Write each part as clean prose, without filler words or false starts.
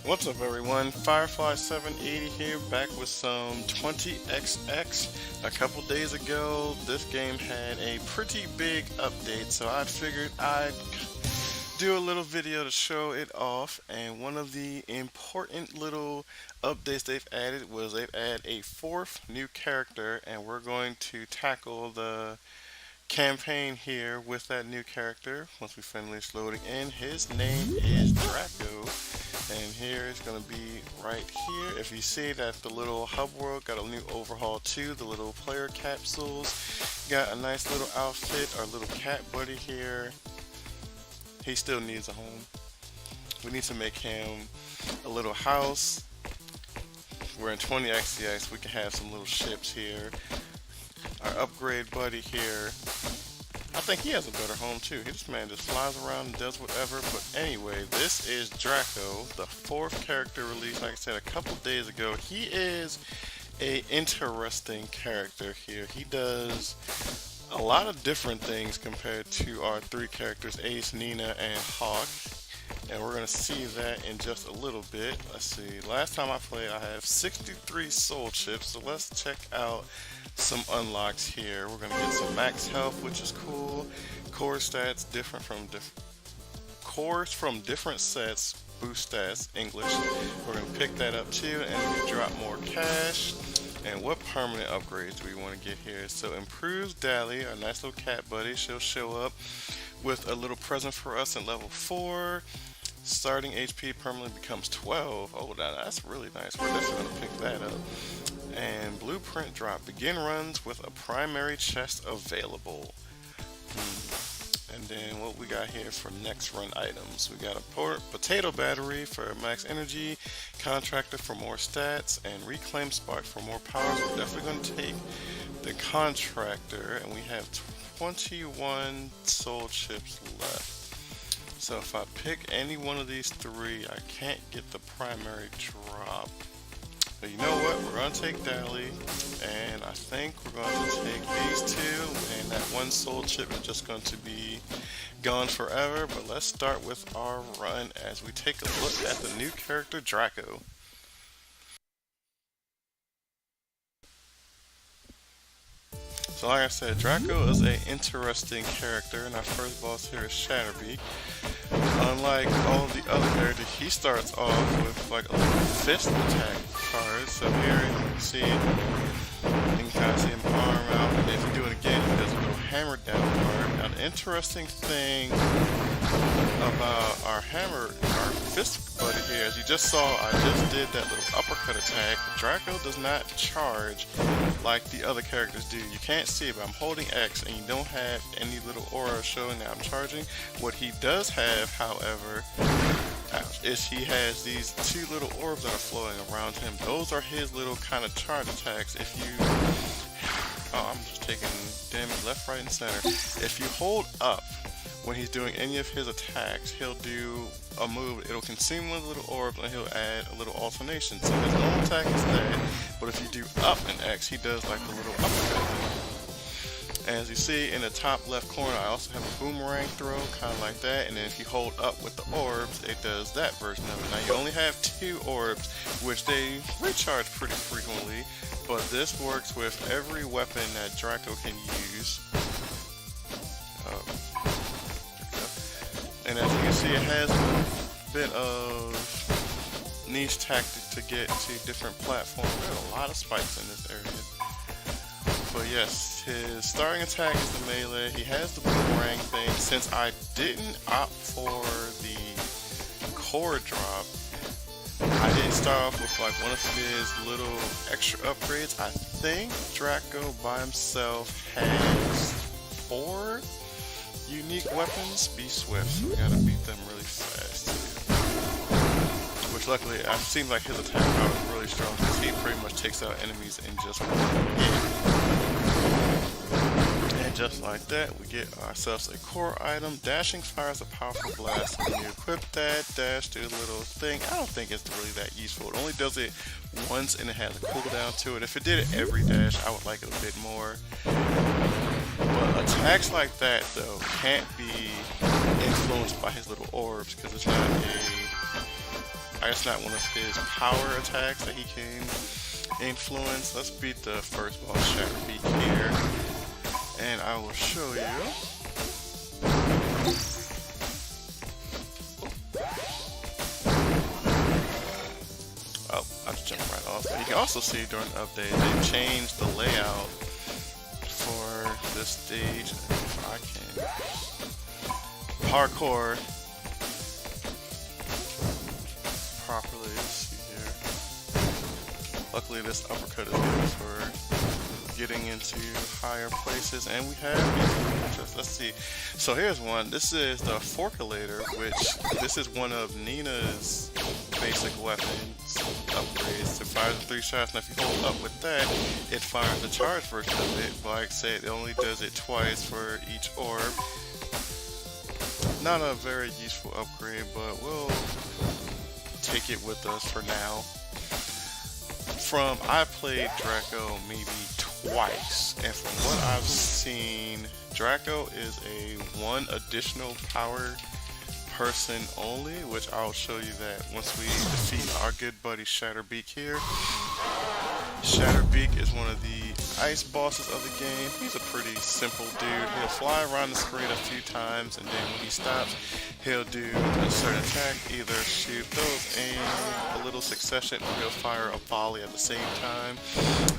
What's up everyone, Firefly 780 here, back with some 20XX. A couple days ago, this game had a pretty big update, so I figured I'd do a little video to show it off. And one of the important little updates they've added was they've added a fourth new character, and we're going to tackle the campaign here with that new character once we finish loading in. His name is Draco, and here it's going to be right here. If you see that the little hub world got a new overhaul too, the little player capsules got a nice little outfit. Our little cat buddy here, he still needs a home. We need to make him a little house. We're in 20XX, we can have some little ships here. Our upgrade buddy here, I think he has a better home too. This man just flies around and does whatever. But anyway, this is Draco, the fourth character released, like I said, a couple days ago. He is a interesting character here. He does a lot of different things compared to our three characters, Ace, Nina, and Hawk. And we're going to see that in just a little bit. Let's see, last time I played I have 63 soul chips, so let's check out some unlocks here. We're going to get some max health, which is cool. Core stats cores from different sets boost stats, English. We're going to pick that up too, and we drop more cash. And what permanent upgrades do we want to get here? So improves Dally, our nice little cat buddy. She'll show up with a little present for us in level 4. Starting HP permanently becomes 12. Oh, that's really nice. We're definitely going to pick that up. And blueprint drop. Begin runs with a primary chest available. And then what we got here for next run items. We got a potato battery for max energy, contractor for more stats, and reclaim spark for more powers. We're definitely going to take the contractor, and we have 21 soul chips left. So if I pick any one of these three, I can't get the primary drop. But you know what? We're going to take Dally, and I think we're going to take these two, and that one soul chip is just going to be gone forever. But let's start with our run as we take a look at the new character Draco. So like I said, Draco is an interesting character, and our first boss here is Shatterbeak. Unlike all the other characters, he starts off with like a little fist attack card. So here you can see, you can kind of see him arm out, and if you do it again, he does a little hammer down card. Now the interesting thing about our fist buddy here, as you just saw, I just did that little uppercut attack. Draco does not charge like the other characters do. You can't see it, but I'm holding X, and you don't have any little aura showing that I'm charging. What he does have, however, is he has these two little orbs that are flowing around him. Those are his little kind of charge attacks. If you, I'm just taking damage left, right, and center. If you hold up when he's doing any of his attacks, he'll do a move. It'll consume one of the little orbs, and he'll add a little alternation. So his normal attack is that, but if you do up and X, he does like the little uppercut. As you see in the top left corner, I also have a boomerang throw, kind of like that. And then if you hold up with the orbs, it does that version of it. Now you only have 2 orbs, which they recharge pretty frequently, but this works with every weapon that Draco can use. And as you can see, it has a bit of niche tactic to get to different platforms. There are a lot of spikes in this area. But yes, his starting attack is the melee. He has the boomerang thing. Since I didn't opt for the core drop, I didn't start off with like one of his little extra upgrades. I think Draco by himself has 4 unique weapons. Be swift, so we gotta beat them really fast. Which luckily, it seems like his attack power is really strong because he pretty much takes out enemies in just one hit. And just like that, we get ourselves a core item. Dashing fires a powerful blast. When you equip that, dash do a little thing. I don't think it's really that useful. It only does it once and it has a cooldown to it. If it did it every dash, I would like it a bit more. But attacks like that, though, can't be influenced by his little orbs because it's not a It's not one of his power attacks that he can influence. Let's beat the first boss, Shatter Beak, here, and I will show you. Oh, I just jumped right off. But you can also see during the update they changed the layout for this stage. If I can parkour properly. Let's see here. Luckily, this uppercut is good for getting into higher places, and we have. Let's see. So here's one. This is the Forculator, which this is one of Nina's basic weapons upgrades to fire the 3 shots. Now, if you hold up with that, it fires the charge version of it. But like I said, it only does it twice for each orb. Not a very useful upgrade, but we'll take it with us for now. I played Draco maybe twice, and from what I've seen, Draco is a 1 additional power person only, which I'll show you that once we defeat our good buddy Shatterbeak here. Shatterbeak is one of the ice bosses of the game. He's a pretty simple dude. He'll fly around the screen a few times, and then when he stops, he'll do a certain attack, either shoot those in a little succession, or he'll fire a volley at the same time,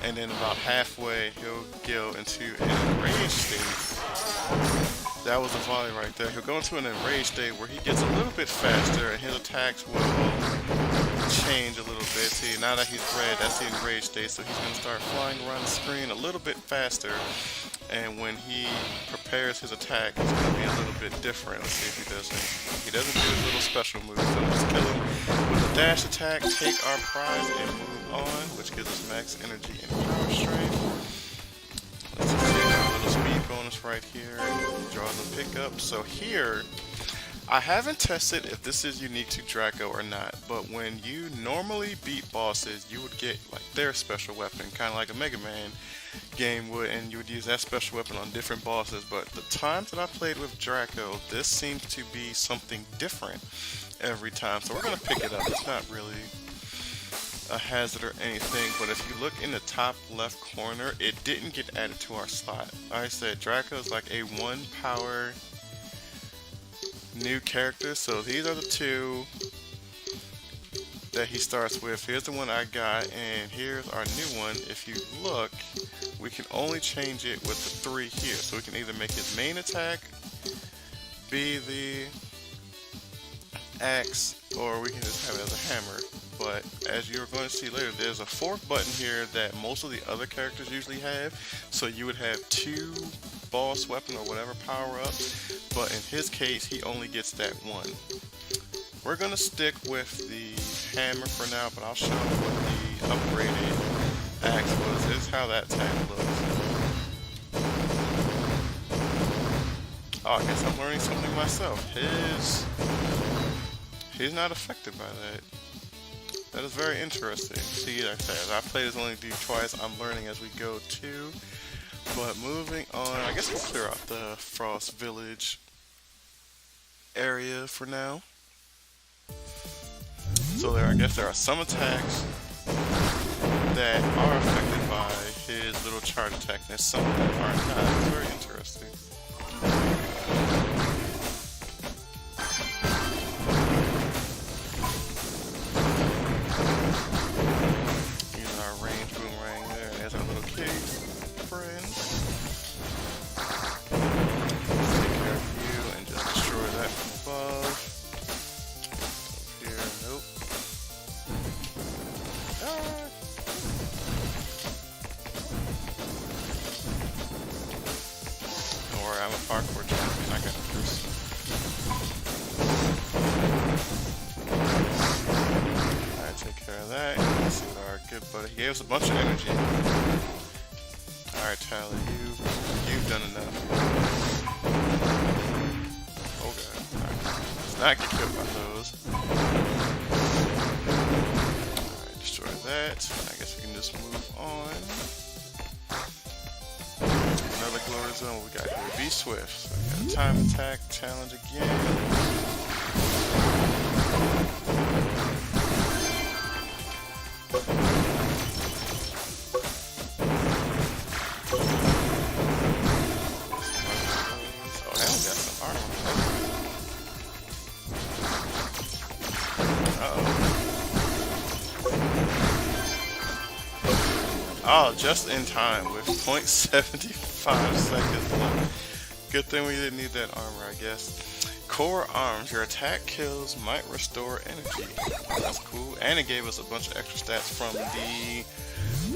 and then about halfway he'll go into an enraged state. That was a volley right there. He'll go into an enraged state where he gets a little bit faster, and his attacks will change a little bit. See, now that he's red, that's the enraged state, so he's going to start flying around the screen a little bit faster, and when he prepares his attack, it's going to be a little bit different. Let's see if he doesn't do his little special move. So let's kill him with a dash attack, take our prize, and move on, which gives us max energy and power strength. Let's just take our little speed bonus right here and draw the pickup. So here, I haven't tested if this is unique to Draco or not, but when you normally beat bosses, you would get like their special weapon, kind of like a Mega Man game would, and you would use that special weapon on different bosses. But the times that I played with Draco, this seems to be something different every time. So we're going to pick it up. It's not really a hazard or anything, but if you look in the top left corner, it didn't get added to our slot. Like I said, Draco is like a 1 power new character, so these are the 2 that he starts with. Here's the one I got, and here's our new one. If you look, we can only change it with the 3 here, so we can either make his main attack be the axe, or we can just have it as a hammer. But as you're going to see later, there's a 4th button here that most of the other characters usually have, so you would have 2 boss weapon or whatever power up, but in his case he only gets that 1. We're gonna stick with the hammer for now, but I'll show you what the upgraded axe was. This is how that attack looks. Oh, I guess I'm learning something myself. He's not affected by that. That is very interesting. See, like I said, I played this only twice. I'm learning as we go too. But moving on, I guess we'll clear out the Frost Village area for now. So I guess there are some attacks that are affected by his little charge attack, and some that are not. It's very interesting. Using our range boomerang there, and there's our little kitty friend. Let's take care of you and just destroy that from above. Over here, nope. Ah. Don't worry, I'm a parkour champion. I got this. Alright, take care of that. Let's see what our good buddy. He gave us a bunch of energy. Alright, Tyler, you've done enough. Oh god. Alright. Let's not get killed by those. Alright, destroy that. I guess we can just move on. Another glory zone. What we got here? Be swift. So we got a time attack challenge again. Oh, just in time with 0.75 seconds left. Good thing we didn't need that armor, I guess. Core arms. Your attack kills might restore energy. That's cool. And it gave us a bunch of extra stats from the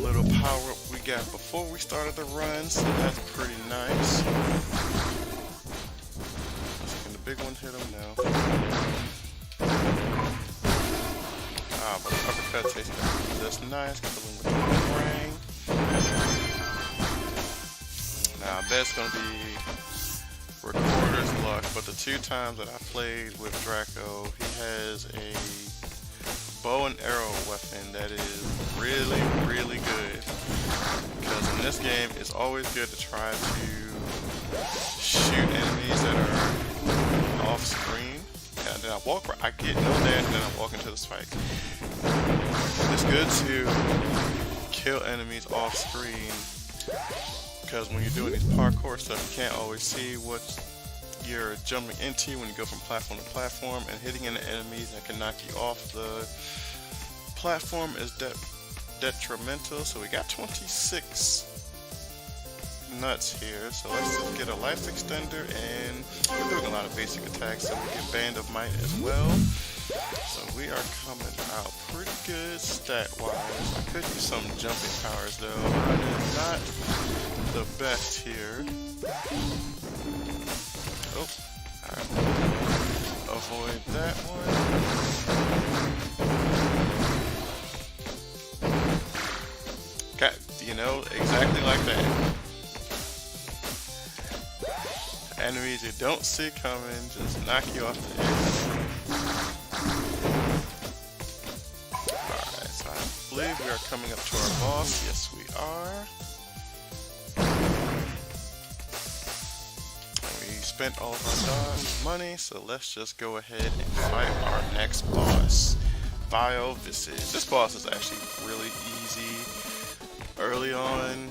little power up we got before we started the run, so that's pretty nice. Can the big one hit him now? Ah, but the uppercut tastes just nice. Got the one with the boomerang. Now I bet it's gonna be Recorder's luck, but the two times that I played with Draco, he has a bow and arrow weapon that is really, really good. Because in this game, it's always good to try to shoot enemies that are off screen. And then I walk, I get no damage, and then I walk into the spike. It's good to kill enemies off screen, because when you're doing these parkour stuff, you can't always see what you're jumping into when you go from platform to platform, and hitting into enemies that can knock you off the platform is detrimental. So we got 26 nuts here, so let's just get a life extender, and we're doing a lot of basic attacks, so we get Band of Might as well. So we are coming out pretty good stat wise. I could use some jumping powers though. I am not the best here. Oh, alright. Avoid that one. Okay, you know, exactly like that. Enemies you don't see coming just knock you off the edge. Alright, so I believe we are coming up to our boss. Yes, we are. We spent all of our dodge money, so let's just go ahead and fight our next boss, Bio Visage. This boss is actually really easy. Early on,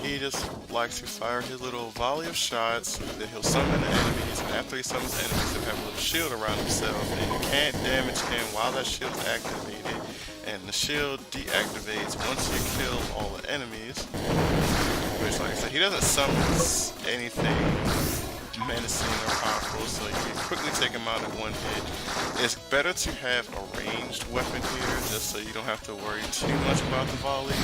he just likes to fire his little volley of shots, then he'll summon the enemies, and after he summons the enemies, he'll have a little shield around himself, and you can't damage him while that shield's activated, and the shield deactivates once you kill all the enemies, which, like I said, he doesn't summon anything menacing or powerful, so you can quickly take him out in one hit. It's better to have a ranged weapon here, just so you don't have to worry too much about the volley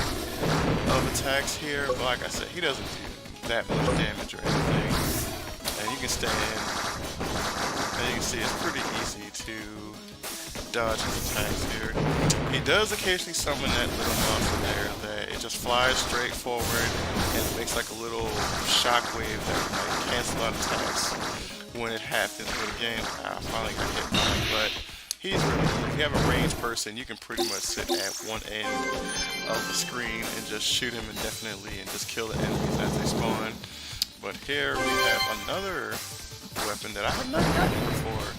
of attacks here, but like I said, he doesn't do that much damage or anything, and you can stand, and you can see it's pretty easy to dodge his attacks here. He does occasionally summon that little monster there that it just flies straight forward and it makes like a little shockwave that like cancel out attacks when it happens. But again, I finally got hit by him, but he's really good. If you have a ranged person, you can pretty much sit at one end of the screen and just shoot him indefinitely and just kill the enemies as they spawn. But here we have another weapon that I have not gotten before.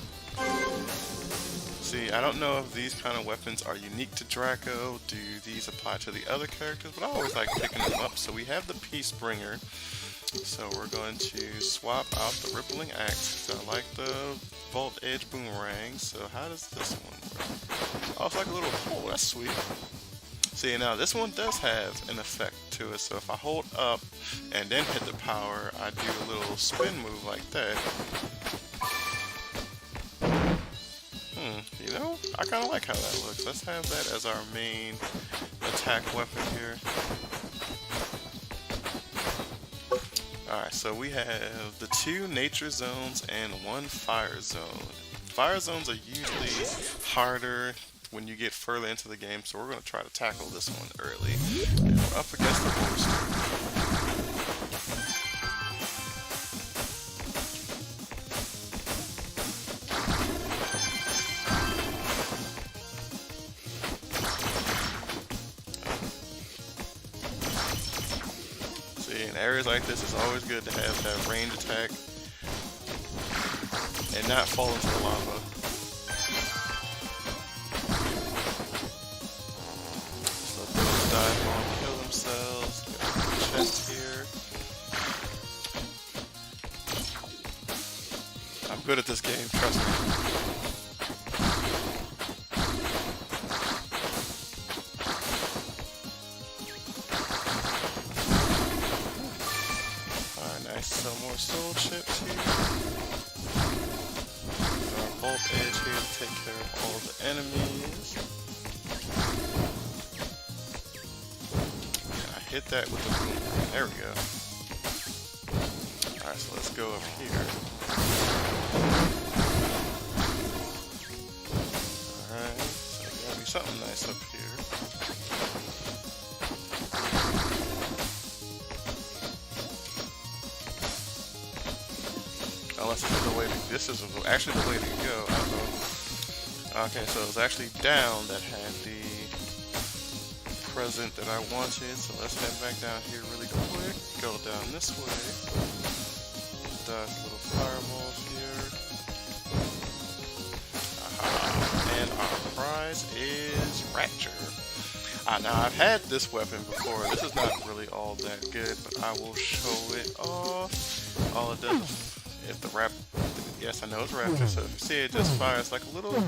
See, I don't know if these kind of weapons are unique to Draco. Do these apply to the other characters? But I always like picking them up. So we have the Peace Bringer. So we're going to swap out the Rippling Axe, because I like the Volt Edge Boomerang. So how does this one work? Oh, it's like a little hole. That's sweet. See, now this one does have an effect to it. So if I hold up and then hit the power, I do a little spin move like that. You know, I kind of like how that looks. Let's have that as our main attack weapon here. Alright, so we have the 2 nature zones and 1 fire zone. Fire zones are usually harder when you get further into the game, so we're going to try to tackle this one early. And we're up against the monster. In areas like this, it's always good to have that range attack and not fall into the lava. So those dive bomb kill themselves. Got a chest here. I'm good at this game, trust me. the enemies. And I hit that with the boom. There we go. Alright, so let's go up here. Alright, so there's gotta be something nice up here. Unless this is the way to, this is actually the way to go. I don't know. Okay, so it was actually down that had the present that I wanted. So let's head back down here really quick. Go down this way. Dodge little fireballs here. Aha. And our prize is Rapture. Now I've had this weapon before. This is not really all that good, but I will show it off. All it does is, if the yes, I know it's Rapture, so if you see it just fires like a little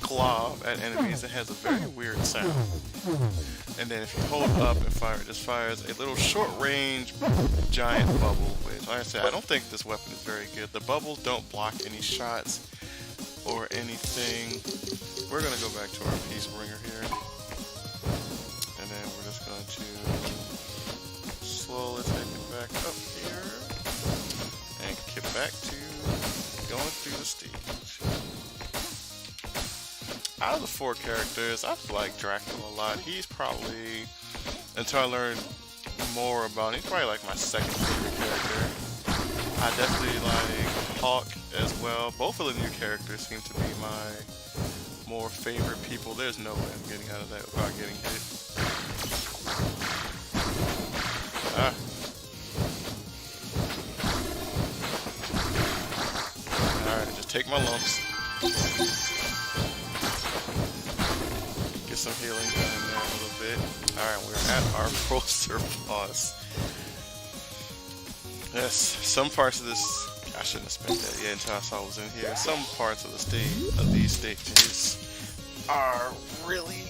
glob at enemies. It has a very weird sound. And then if you hold up and fire, it just fires a little short-range giant bubble, which, like I said, I don't think this weapon is very good. The bubbles don't block any shots or anything. We're going to go back to our peace bringer here. And then we're just going to slowly take it back up here and get back to going through the stage. Out of the four characters, I like Draco a lot. He's probably, until I learn more about him, he's probably like my second favorite character. I definitely like Hawk as well. Both of the new characters seem to be my more favorite people. There's no way I'm getting out of that without getting hit. Ah. Alright, just take my lumps. Get some healing done in there a little bit. Alright, we're at our roster boss. Yes, some parts of this, I shouldn't have spent that yet until I saw it was in here. Some parts of the stage, of these stages, are really,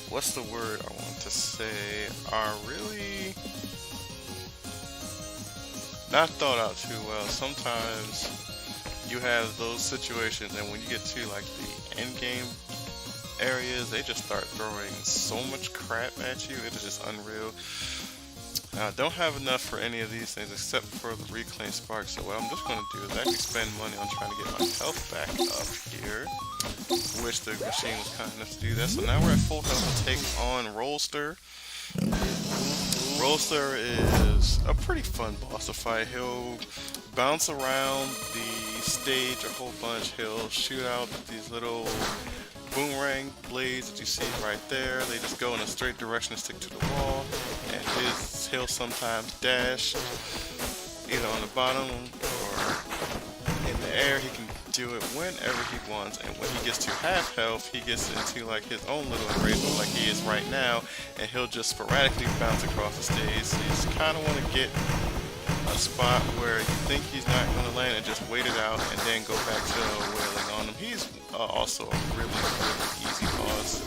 what's the word I want to say? Are really not thought out too well. Sometimes you have those situations, and when you get to like the end game areas, they just start throwing so much crap at you. It is just unreal. Now, I don't have enough for any of these things except for the reclaim spark, so what I'm just going to do is actually spend money on trying to get my health back up here, which the machine was kind enough to do that. So now we're at full health to take on Rollster. Rollster is a pretty fun boss to fight. He'll bounce around the stage a whole bunch. He'll shoot out these little boomerang blades that you see right there. They just go in a straight direction and stick to the wall. And he'll sometimes dash either on the bottom or in the air. He can do it whenever he wants, and when he gets to half health, he gets into like his own little enragement like he is right now, and he'll just sporadically bounce across the stage. So you just kind of want to get a spot where you think he's not going to land and just wait it out and then go back to wailing on him. He's also a really, really easy boss.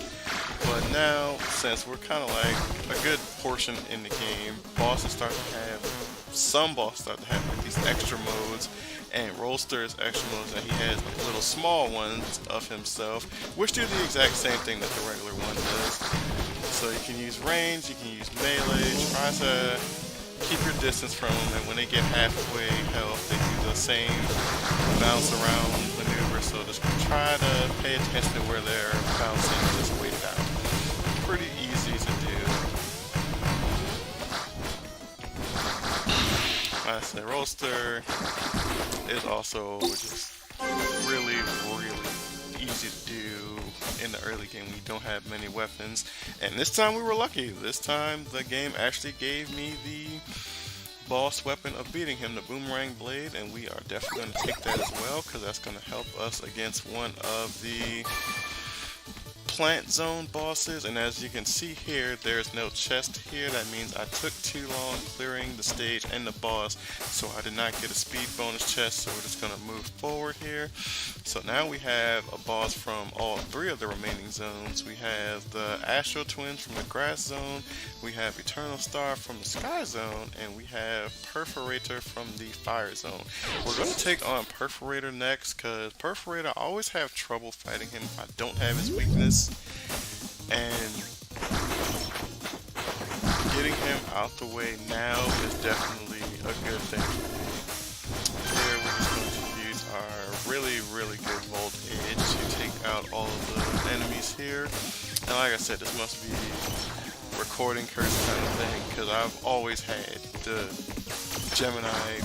But now, since we're kind of like a good portion in the game, some bosses start to have like these extra modes, and Rollster's extra modes that he has like little small ones of himself, which do the exact same thing that the regular one does. So you can use range, you can use melee, try to keep your distance from them, and when they get halfway health, they do the same bounce around maneuver, so just try to pay attention to where they're bouncing and just wait it out. Pretty easy to do. Like I said, Rollster is also just really, really easy to do in the early game when you don't have many weapons. And this time we were lucky. This time the game actually gave me the boss weapon of beating him, the boomerang blade, and we are definitely going to take that as well, because that's going to help us against one of the plant zone bosses, and as you can see here, there's no chest here. That means I took too long clearing the stage and the boss, so I did not get a speed bonus chest, so we're just going to move forward here. So now we have a boss from all three of the remaining zones. We have the Astral Twins from the grass zone, we have Eternal Star from the sky zone, and we have Perforator from the fire zone. We're going to take on Perforator next, because Perforator, I always have trouble fighting him if I don't have his weakness, and getting him out the way now is definitely a good thing. Here we're just going to use our really good Volt Edge to take out all of the enemies here. And like I said, this must be recording curse kind of thing, because I've always had the Gemini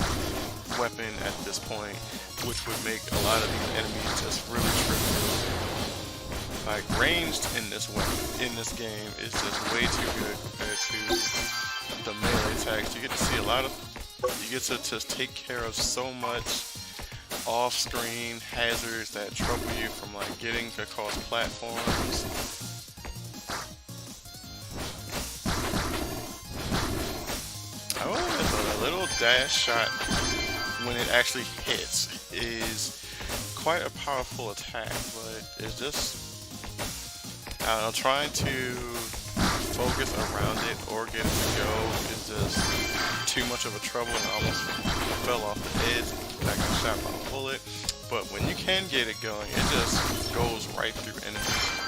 weapon at this point, which would make a lot of these enemies just really tricky. Like, ranged in this game is just way too good compared to the melee attacks. You get to see a lot of, you get to just take care of so much off-screen hazards that trouble you from like getting across platforms. I will admit though, a little dash shot when it actually hits is quite a powerful attack, but it's just, I don't know, trying to focus around it or get it to go is just too much of a trouble, and I almost fell off the edge. I got shot by a bullet, but when you can get it going, it just goes right through enemies.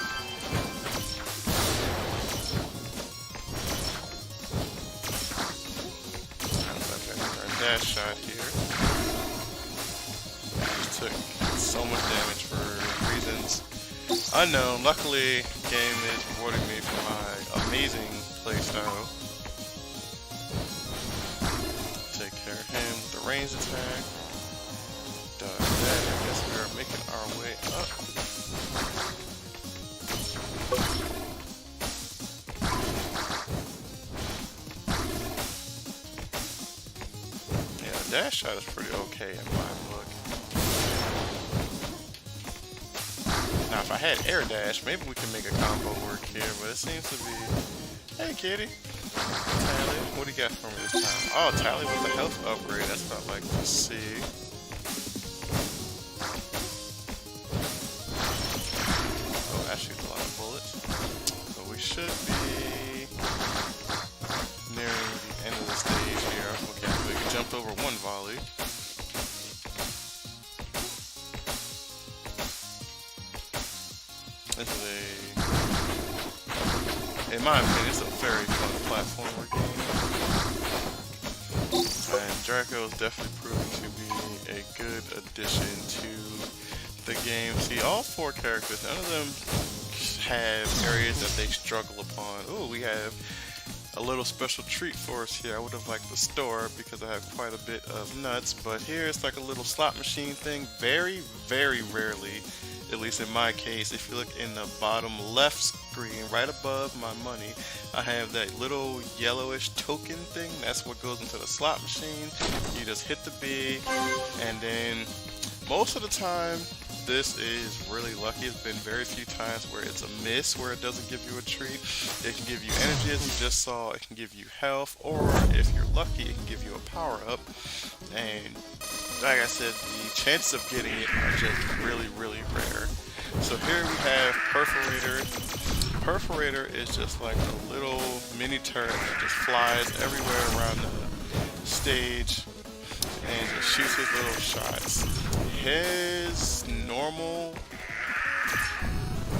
Dash shot here. Just took so much damage for reasons unknown. Luckily, game is rewarding me for my amazing playstyle. Take care of him with the ranged attack. Done that. I guess we are making our way up. Dash shot is pretty okay in my book. Now if I had air dash, maybe we can make a combo work here, but it seems to be... Hey kitty! Tally, what do you got for me this time? Oh, Tally with the health upgrade, that's what I like to see. Oh, that shoots a lot of bullets. So we should be nearing the end of the stage here. Okay, we jumped over one volley. This is in my opinion, it's a very fun platformer game. And Draco is definitely proving to be a good addition to the game. See, all four characters, none of them have areas that they struggle upon. Ooh, we have a little special treat for us here. I would have liked the store because I have quite a bit of nuts, but here it's like a little slot machine thing. Very rarely, at least in my case, if you look in the bottom left screen, right above my money, I have that little yellowish token thing. That's what goes into the slot machine. You just hit the B, and then most of the time, this is really lucky. It's been very few times where it's a miss, where it doesn't give you a treat. It can give you energy, as you just saw. It can give you health, or if you're lucky, it can give you a power-up. And like I said, the chances of getting it are just really rare. So here we have Perforator. Perforator is just like a little mini turret that just flies everywhere around the stage and just shoots his little shots. His normal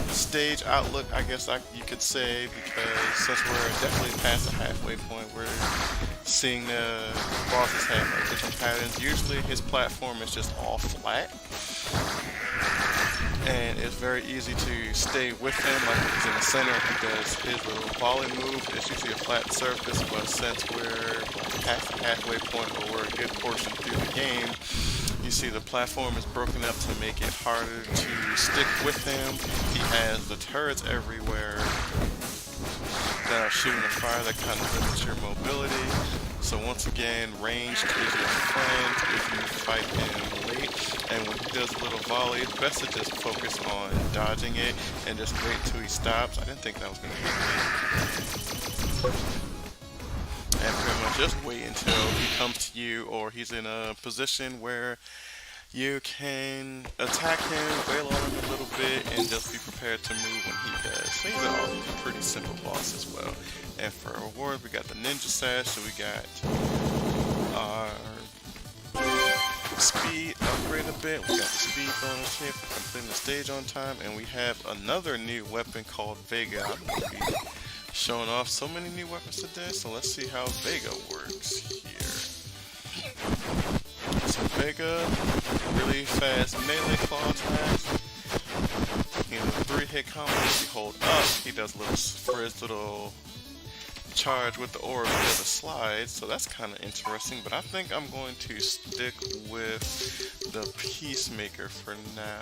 stage outlook, I guess you could say, because since we're definitely past the halfway point, we're seeing the bosses have like different patterns. Usually his platform is just all flat, and it's very easy to stay with him. Like if he's in the center, he does his little volley move. It's usually a flat surface, but since we're past the halfway point, or we're a good portion through the game, you see the platform is broken up to make it harder to stick with him. He has the turrets everywhere that are shooting the fire that kind of limits your mobility. So once again, ranged is your friend if you fight him great. And when he does a little volley, it's best to just focus on dodging it and just wait until he stops. I didn't think that was going to hit me. And pretty much just wait until he comes to you or he's in a position where you can attack him, wail on him a little bit, and just be prepared to move when he does. So he's a pretty simple boss as well. And for rewards, we got the Ninja Sash, so we got our speed upgrade a bit. We got the speed bonus here for completing the stage on time, and we have another new weapon called Vega. I'm going to be showing off so many new weapons today, so let's see how Vega works here. So Vega, really fast melee claw attacks. You know, 3-hit combo. If you hold up, he does little for his little charge with the orb. He does a slide, so that's kind of interesting. But I think I'm going to stick with the Peacemaker for now.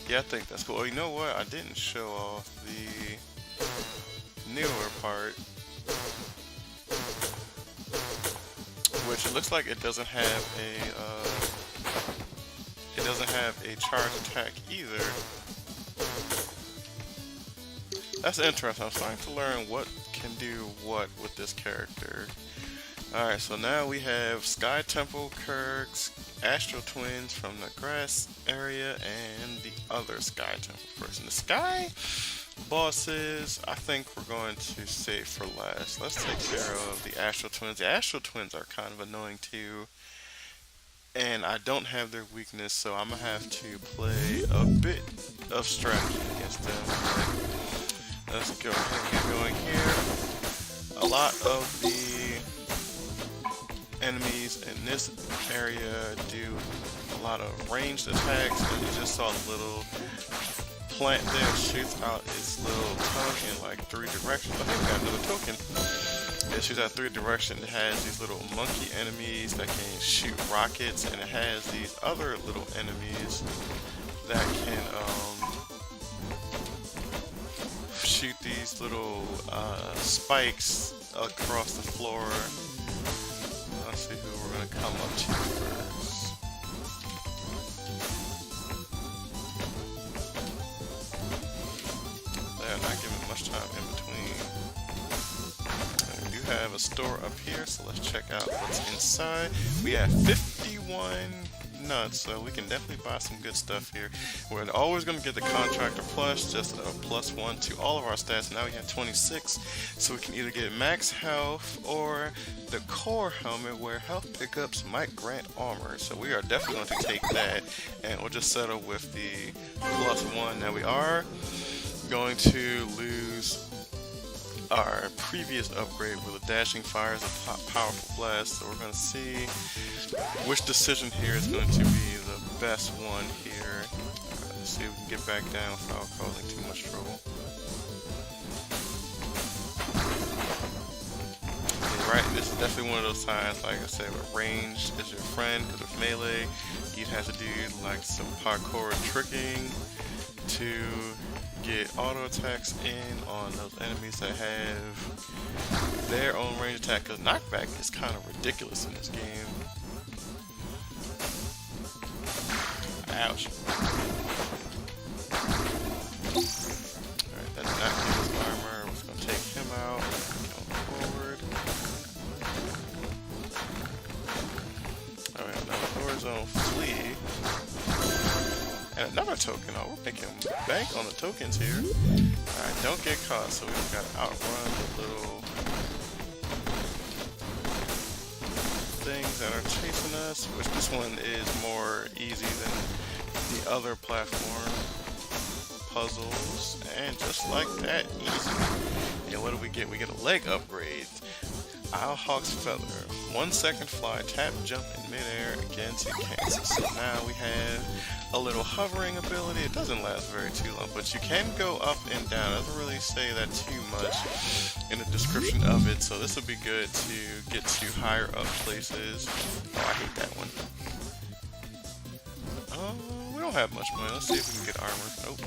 Yeah, I think that's cool. Oh, you know what? I didn't show off the newer part, which it looks like it doesn't have a charge attack either. That's interesting. I'm starting to learn what can do what with this character. Alright, so now we have Sky Temple Kurgs, Astral Twins from the grass area, and the other Sky Temple person. The Sky bosses, I think we're going to save for last. Let's take care of the Astral Twins. The Astral Twins are kind of annoying too, and I don't have their weakness, so I'm going to have to play a bit of strategy against them. Let's go ahead and get going here. A lot of the enemies in this area do a lot of ranged attacks, and you just saw the little plant there shoots out its little tongue in like 3 directions. I think we got another token. It shoots out 3 directions. It has these little monkey enemies that can shoot rockets, and it has these other little enemies that can shoot these little spikes across the floor. Let's see who we're going to come up to first. They're not giving much time in between. And we do have a store up here, so let's check out what's inside. We have 51 nuts, so we can definitely buy some good stuff here. We're always going to get the Contractor Plus, just a +1 to all of our stats. Now we have 26, so we can either get max health or the core helmet where health pickups might grant armor. So we are definitely going to take that, and we'll just settle with the +1. Now we are going to lose our previous upgrade with a dashing fire as a powerful blast, so we're going to see which decision here is going to be the best one here. Let's see if we can get back down without causing too much trouble. Right, this is definitely one of those times, like I said, where range is your friend, because with melee, you'd have to do like some parkour tricking to get auto attacks in on those enemies that have their own range attack, because knockback is kind of ridiculous in this game. Ouch. Alright, that's not his armor. We're just going to take him out. Going forward. Alright, now the horizontal flee. And another token. Oh, we're making bank on the tokens here. Alright, don't get caught, so we've got to outrun the little things that are chasing us, which this one is more easy than the other platform puzzles. And just like that, easy. And what do we get? We get a leg upgrade. Owl Hawk's Feather. 1 second fly, tap, jump in midair again to cancel. So now we have a little hovering ability. It doesn't last very too long, but you can go up and down. It doesn't really say that too much in the description of it, so this will be good to get to higher up places. Oh, I hate that one. We don't have much money. Let's see if we can get armor. Nope.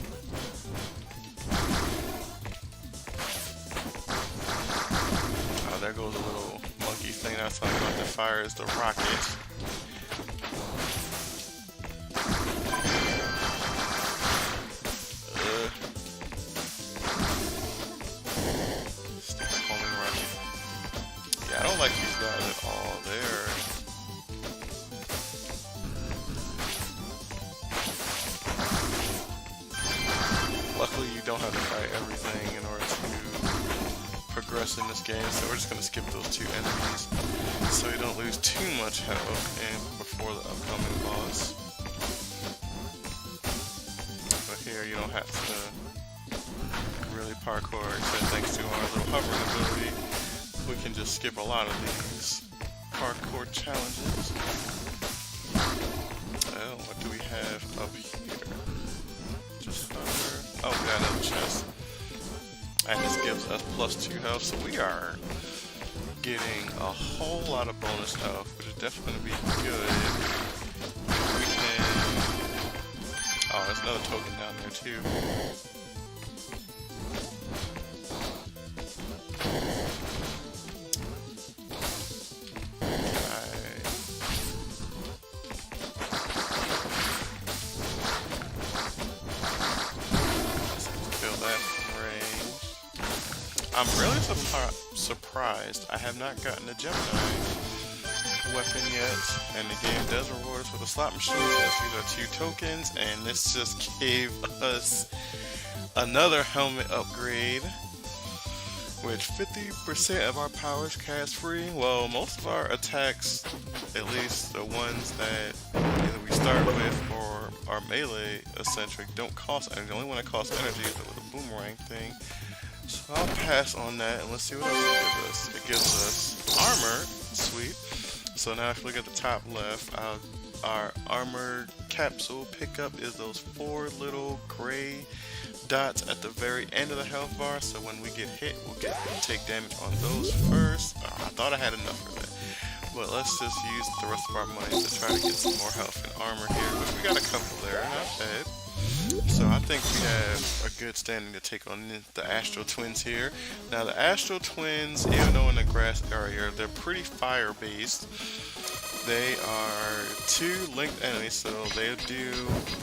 Oh, there goes a little monkey thing I was talking about that fires the rocket. Stupid homing rush. Yeah, I don't like these guys at all. They're... Luckily, you don't have to fight everything in order to progress in this game, so we're just going to skip those two enemies so you don't lose too much health and before the upcoming boss. But here you don't have to really parkour, except thanks to our little hovering ability, we can just skip a lot of these parkour challenges. Oh, what do we have up here? Just hover. Oh, we got another chest. And this gives us +2 health, so we are getting a whole lot of bonus health, which is definitely going to be good. We can... Oh, there's another token down there too. I'm really surprised I have not gotten a Gemini weapon yet, and the game does reward us with a slot machine. These are 2 tokens, and this just gave us another helmet upgrade, with 50% of our powers cast free. Well, most of our attacks, at least the ones that either we start with or are melee eccentric, don't cost energy. The only one that costs energy is the little boomerang thing. So I'll pass on that and let's see what else it gives us. It gives us armor, sweet. So now if you look at the top left, our armor capsule pickup is those 4 little gray dots at the very end of the health bar. So when we get hit, we'll take damage on those first. I thought I had enough for that. But let's just use the rest of our money to try to get some more health and armor here. But we got a couple there, not bad. So I think we have a good standing to take on the Astral Twins here. Now the Astral Twins, even though in the grass area, they're pretty fire based. They are 2 linked enemies, so they do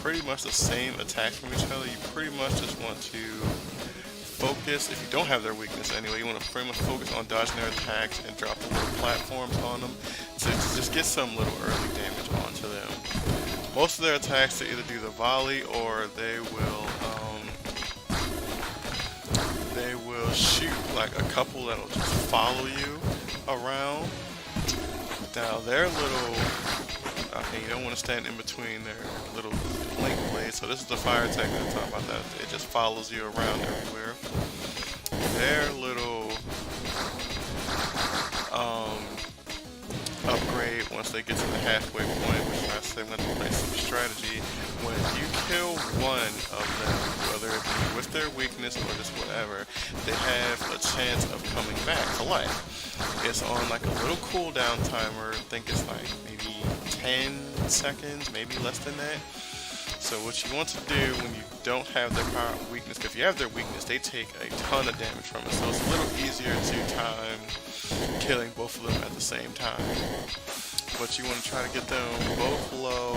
pretty much the same attack from each other. You pretty much just want to focus, if you don't have their weakness anyway, you want to pretty much focus on dodging their attacks and drop the little platforms on them to just get some little early damage onto them. Most of their attacks, they either do the volley or they will shoot like a couple that'll just follow you around. Now their little, you don't want to stand in between their little link blades. So this is the fire attack that I'm talking about. That it just follows you around everywhere. Their little upgrade once they get to the halfway point, which I say I'm going to play some strategy. When you kill one of them, whether it be with their weakness or just whatever, they have a chance of coming back to life. It's on like a little cooldown timer. I think it's like maybe 10 seconds, maybe less than that. So what you want to do when you don't have their power weakness, because if you have their weakness, they take a ton of damage from it. So it's a little easier to time killing both of them at the same time. But you want to try to get them both low,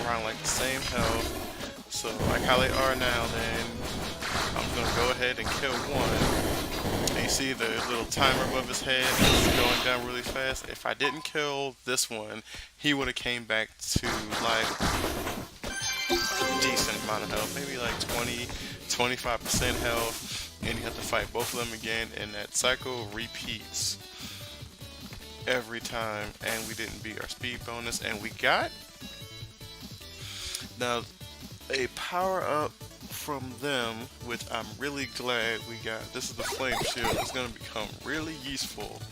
around like the same health. So like how they are now, then I'm going to go ahead and kill one. And you see the little timer above his head is going down really fast. If I didn't kill this one, he would have came back to like a decent amount of health, maybe like 20-25% health. And you have to fight both of them again, and that cycle repeats every time. And we didn't beat our speed bonus, and we got now a power up from them, which I'm really glad we got. This is the flame shield. It's going to become really useful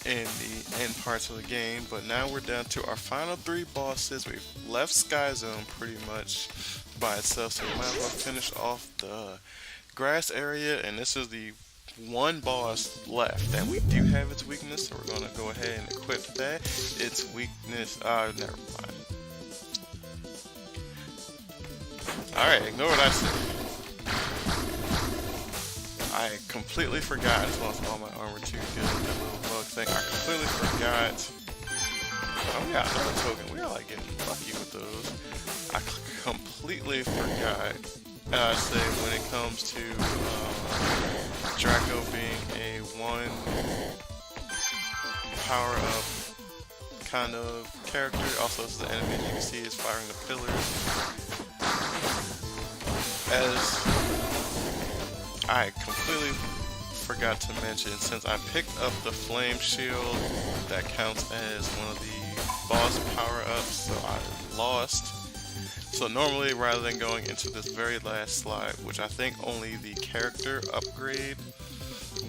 in the end parts of the game. But now we're down to our final 3 bosses. We've left Sky Zone pretty much by itself, so we might as well finish off the grass area, and this is the one boss left that we do have its weakness, so we're going to go ahead and equip that. Its weakness, never mind. Alright, ignore what I said. I completely forgot. I just lost all my armor too good. That little bug thing. I completely forgot. Oh, we got another token. We are like getting lucky with those. I completely forgot. I say when it comes to Draco being a one power up kind of character. Also, this is the enemy. As you can see, is firing the pillars. As I completely forgot to mention, since I picked up the flame shield, that counts as one of the boss power-ups, so I lost. So normally, rather than going into this very last slide, which I think only the character upgrade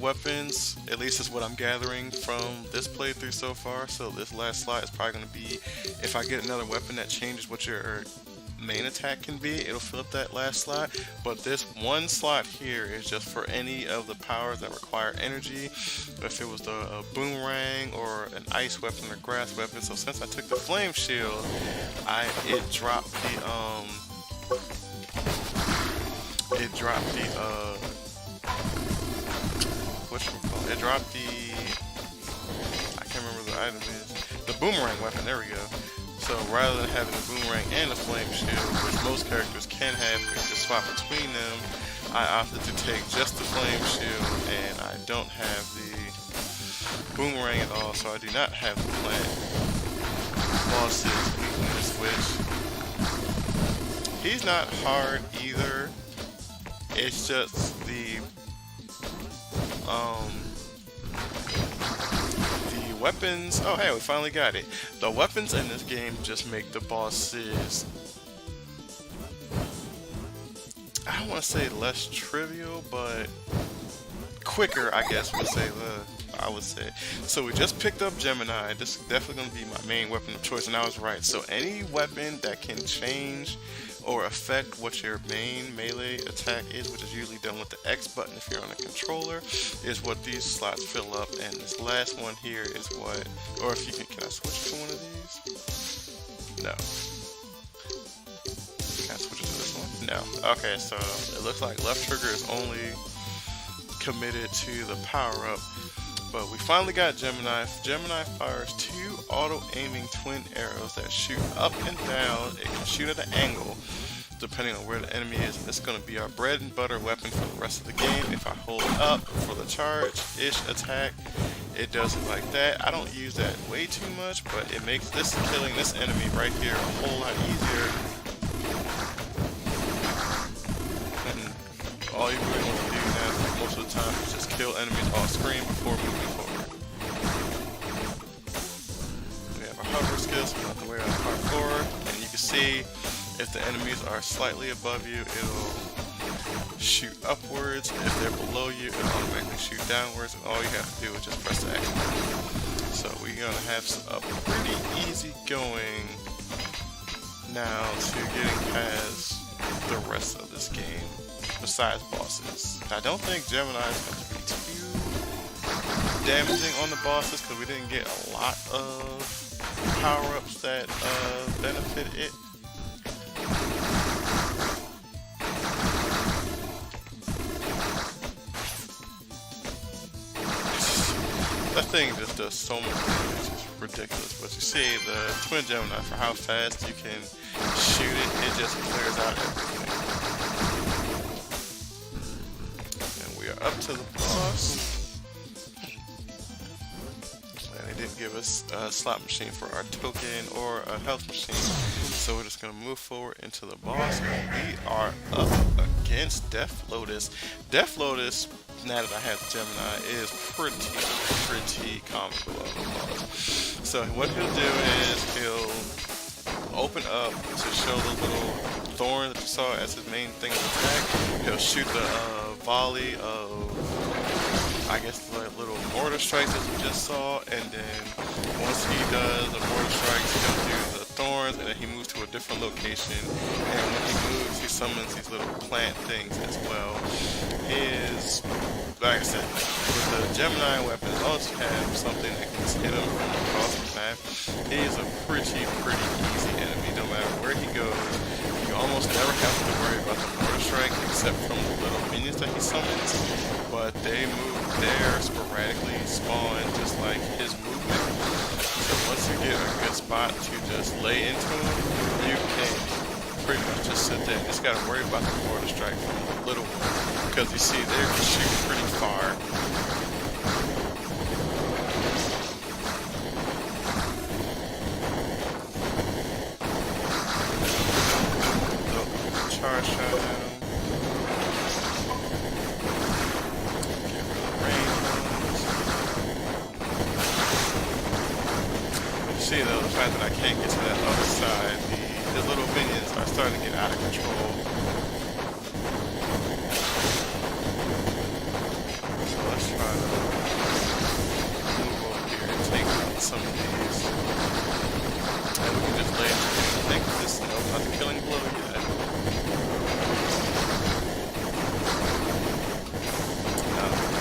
weapons, at least is what I'm gathering from this playthrough so far, so this last slide is probably going to be, if I get another weapon that changes what your main attack can be, it'll fill up that last slot. But this one slot here is just for any of the powers that require energy, if it was the boomerang or an ice weapon or grass weapon. So since I took the flame shield, it dropped the I can't remember the item is, the boomerang weapon, there we go. So rather than having the boomerang and the flame shield, which most characters can have, you can just swap between them, I opted to take just the flame shield, and I don't have the boomerang at all, so I do not have the plant boss's weakness, which he's not hard either. It's just the weapons. Oh hey, we finally got it. The weapons in this game just make the bosses, I don't want to say less trivial, but quicker, I guess I would say. So we just picked up Gemini. This is definitely going to be my main weapon of choice, and I was right. So any weapon that can change or affect what your main melee attack is, which is usually done with the X button if you're on a controller, is what these slots fill up. And this last one here is what, or if you can I switch to one of these? No. Can I switch to this one? No. Okay, so it looks like left trigger is only committed to the power up. But we finally got Gemini. Gemini fires 2 auto-aiming twin arrows that shoot up and down. It can shoot at an angle, depending on where the enemy is. It's going to be our bread and butter weapon for the rest of the game. If I hold up for the charge-ish attack, it does it like that. I don't use that way too much, but it makes this killing this enemy right here a whole lot easier. And all you really want to do now, most of the time, is just kill enemies off screen before moving forward. We have our hover skill, so we don't have to worry about part 4. And you can see if the enemies are slightly above you, it'll shoot upwards. If they're below you, it'll automatically shoot downwards. And all you have to do is just press the X button. So we're gonna have a pretty easy going now to getting past the rest of this game, besides bosses. I don't think Gemini is going to be too damaging on the bosses because we didn't get a lot of power-ups that benefit it. That thing just does so much damage, it's ridiculous. But you see, the Twin Gemini, for how fast you can shoot it, it just clears out everything. And we are up to the boss. And they didn't give us a slot machine for our token or a health machine. So we're just going to move forward into the boss. And we are up against Death Lotus. Death Lotus, now that I have Gemini, is pretty comical of a boss. So what he'll do is he'll open up to show the little thorn that you saw as his main thing of attack. He'll shoot the volley of, I guess, the little mortar strikes that you just saw, and then once he does the mortar strikes, he'll do the thorns, and then he moves to a different location. And when he moves, he summons these little plant things as well. Like I said, with the Gemini weapons, as long as you have something that can hit him from across the map, he is a pretty easy enemy. No matter where he goes, you almost never have to worry about the mortar strike except from the little minions that he summons, but they move there sporadically, spawn just like his movement. So once you get a good spot to just lay into him, you can pretty much just sit there and just gotta worry about the mortar strike from the little one, because you see they can shoot pretty far. Charge shot at him. Get rid of the range ones. But you see though, the fact that I can't get to that other side, the little minions are starting to get out of control. So let's try to move over here and take out some of these. And we can just lay into it. I think this, nope, not the killing blow yet.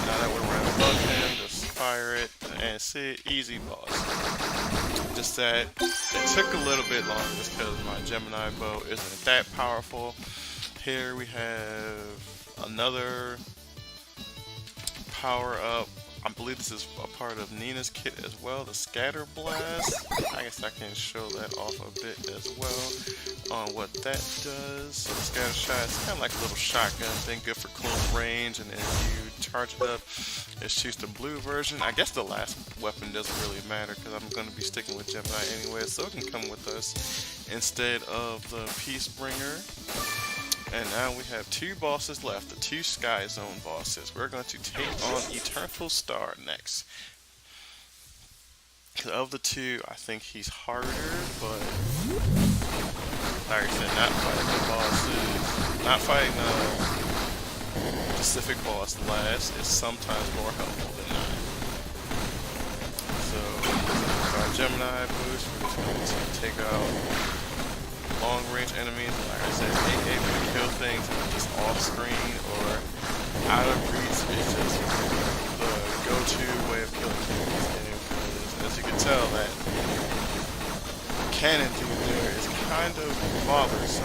Now that we're right above him, just fire it and see, easy boss. Just that it took a little bit longer just because my Gemini bow isn't that powerful. Here we have another power up. I believe this is a part of Nina's kit as well, the Scatter Blast. I guess I can show that off a bit as well on what that does. So the Scatter Shot is kind of like a little shotgun thing, good for close range, and then you charge it up, it shoots the blue version. I guess the last weapon doesn't really matter because I'm going to be sticking with Gemini anyway, so it can come with us instead of the Peace Bringer. And now we have two bosses left, the two Sky Zone bosses. We're going to take on Eternal Star next. Of the two, I think he's harder, but like I said, not fighting the bosses, not fighting a specific boss last is sometimes more helpful than not. So, with our Gemini boost, we're just going to take out long-range enemies. Like I said, being able to kill things just off-screen or out of reach is just the go-to way of killing things in this game. Because as you can tell, that cannon dude there is kind of bothersome.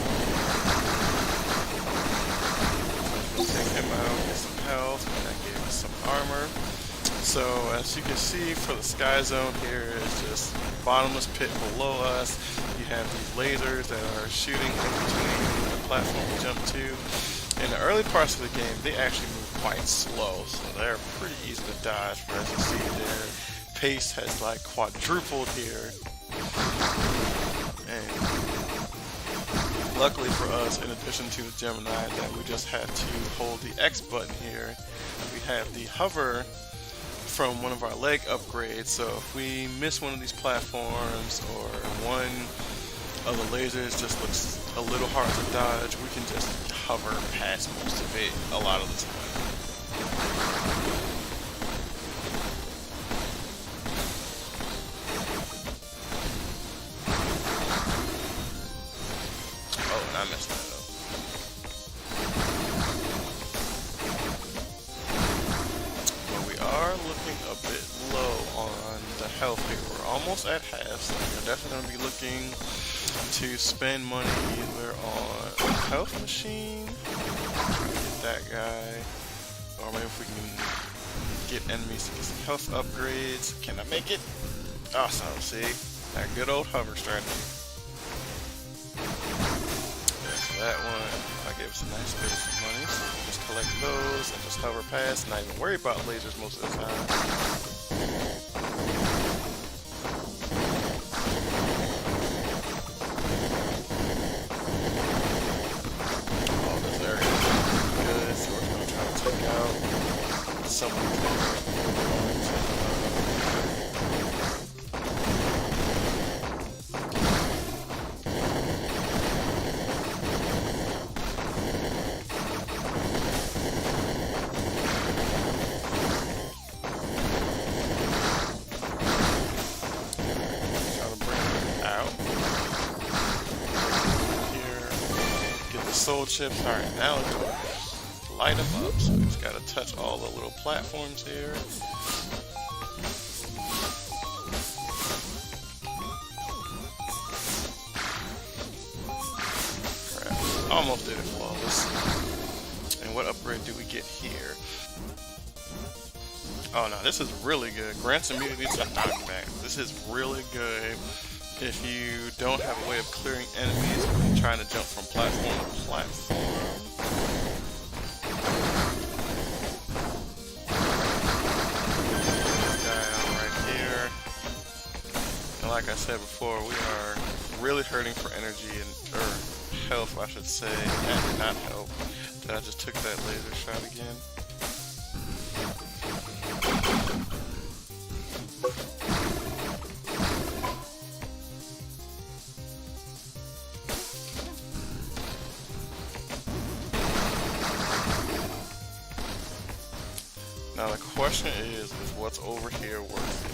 So we'll take him out, get some health, and that gave us some armor. So as you can see, for the Sky Zone here is just bottomless pit below us. You have these lasers that are shooting in between the platform we jump to. In the early parts of the game, they actually move quite slow, so they're pretty easy to dodge. But as you see, their pace has like quadrupled here. And luckily for us, in addition to the Gemini, that we just had to hold the X button here. We have the hover from one of our leg upgrades, so if we miss one of these platforms or one of the lasers just looks a little hard to dodge, we can just hover past most of it a lot of the time. Oh, and I messed that up. Looking a bit low on the health here. We're almost at half, so we're definitely going to be looking to spend money either on a health machine, get that guy, or maybe if we can get enemies to get some health upgrades. Can I make it? Awesome, see? That good old hover strategy. There's that one. I'll give us a nice bit of some money, so we'll just collect those and just hover past, not even worry about lasers most of the time. Oh, this area is good, so we're going to try to take out some of these. Soul chips. Alright, now let's go light them up. So we just gotta touch all the little platforms here. Crap. almost did it flawless. And what upgrade do we get here? Oh no, this is really good. Grants immunity to knockback. This is really good if you don't have a way of clearing enemies when you're trying to jump from platform to platform. Like I said before, we are really hurting for energy or health, I should say, and not health. Did I just took that laser shot again? Now the question is what's over here worth it?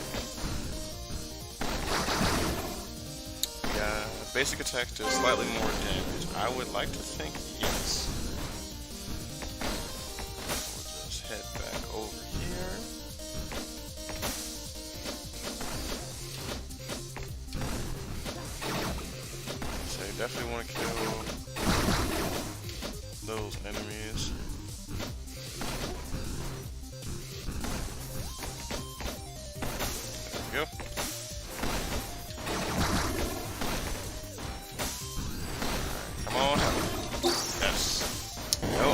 Basic attacks do slightly more damage. I would like to think yes. We'll just head back over here. So you definitely want to kill those enemies. There we go.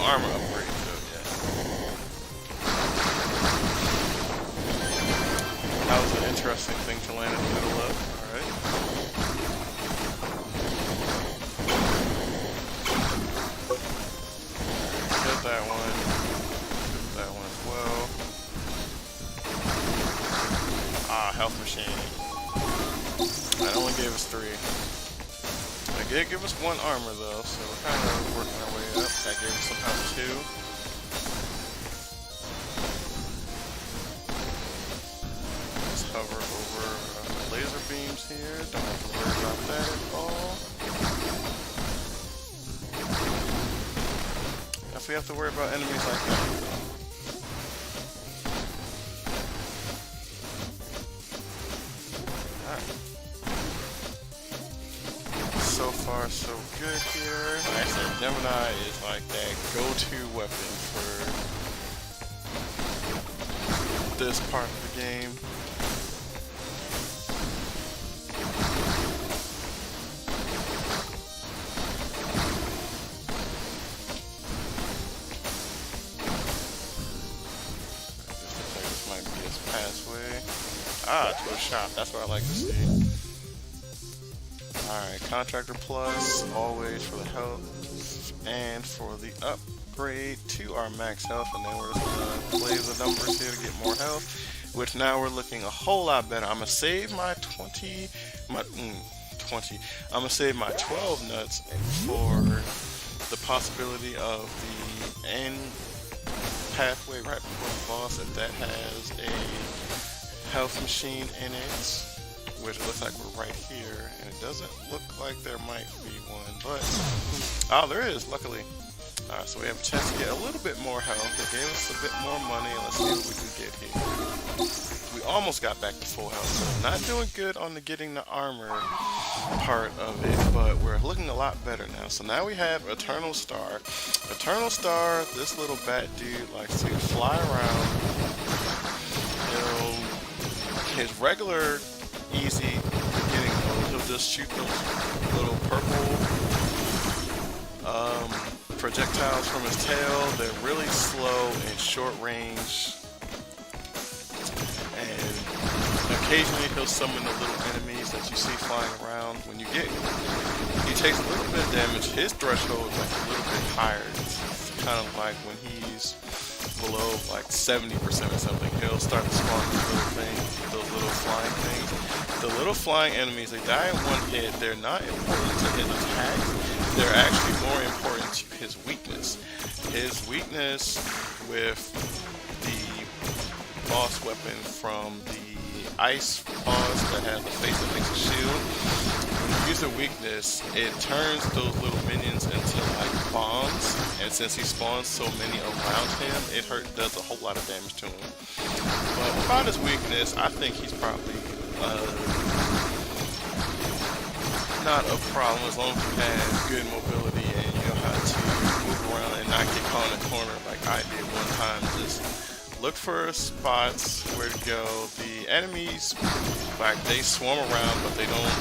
Armor upgrade, so yeah. That was an interesting thing to land in the middle of. Alright. Killed that one. Killed that one as well. Ah, health machine. That only gave us 3. It did give us 1 armor though, so we're kind of working our way up. That gave us some health too. Let's hover over laser beams here. Don't have to worry about that at all. If we have to worry about enemies like that. So far, so good here. Like I said, Gemini is like that go-to weapon for this part of the game. This might be his pathway. Ah, to a shop. That's what I like to see. Alright, Contractor Plus, always for the health and for the upgrade to our max health, and then we're just gonna play the numbers here to get more health, which now we're looking a whole lot better. I'm gonna save my 20, I'm gonna save my 12 nuts for the possibility of the end pathway right before the boss, if that has a health machine in it. Which looks like we're right here, and it doesn't look like there might be one, but oh, there is, luckily. Alright, so we have a chance to get a little bit more health. They gave us a bit more money. Let's see what we can get here. We almost got back to full health, so not doing good on the getting the armor part of it, but we're looking a lot better now. So now we have Eternal Star. Eternal Star, this little bat dude likes to fly around. His regular easy getting those. He'll just shoot those little purple projectiles from his tail. They're really slow and short range, and occasionally he'll summon the little enemies that you see flying around. When you get, he takes a little bit of damage. His threshold is like a little bit higher. It's kind of like when he's below like 70% or something, he'll start to spawn these little things, those little flying things. The little flying enemies, they die in one hit. They're not important to his attacks. They're actually more important to his weakness. His weakness with the boss weapon from the ice boss that has the face that makes a shield. When you use a weakness, it turns those little minions into like bombs, and since he spawns so many around him, it does a whole lot of damage to him. But without his weakness, I think he's probably not a problem as long as you have good mobility and you know how to to move around and not get caught in a corner like I did one time. Just look for spots where to go. The enemies, like, they swarm around, but they don't,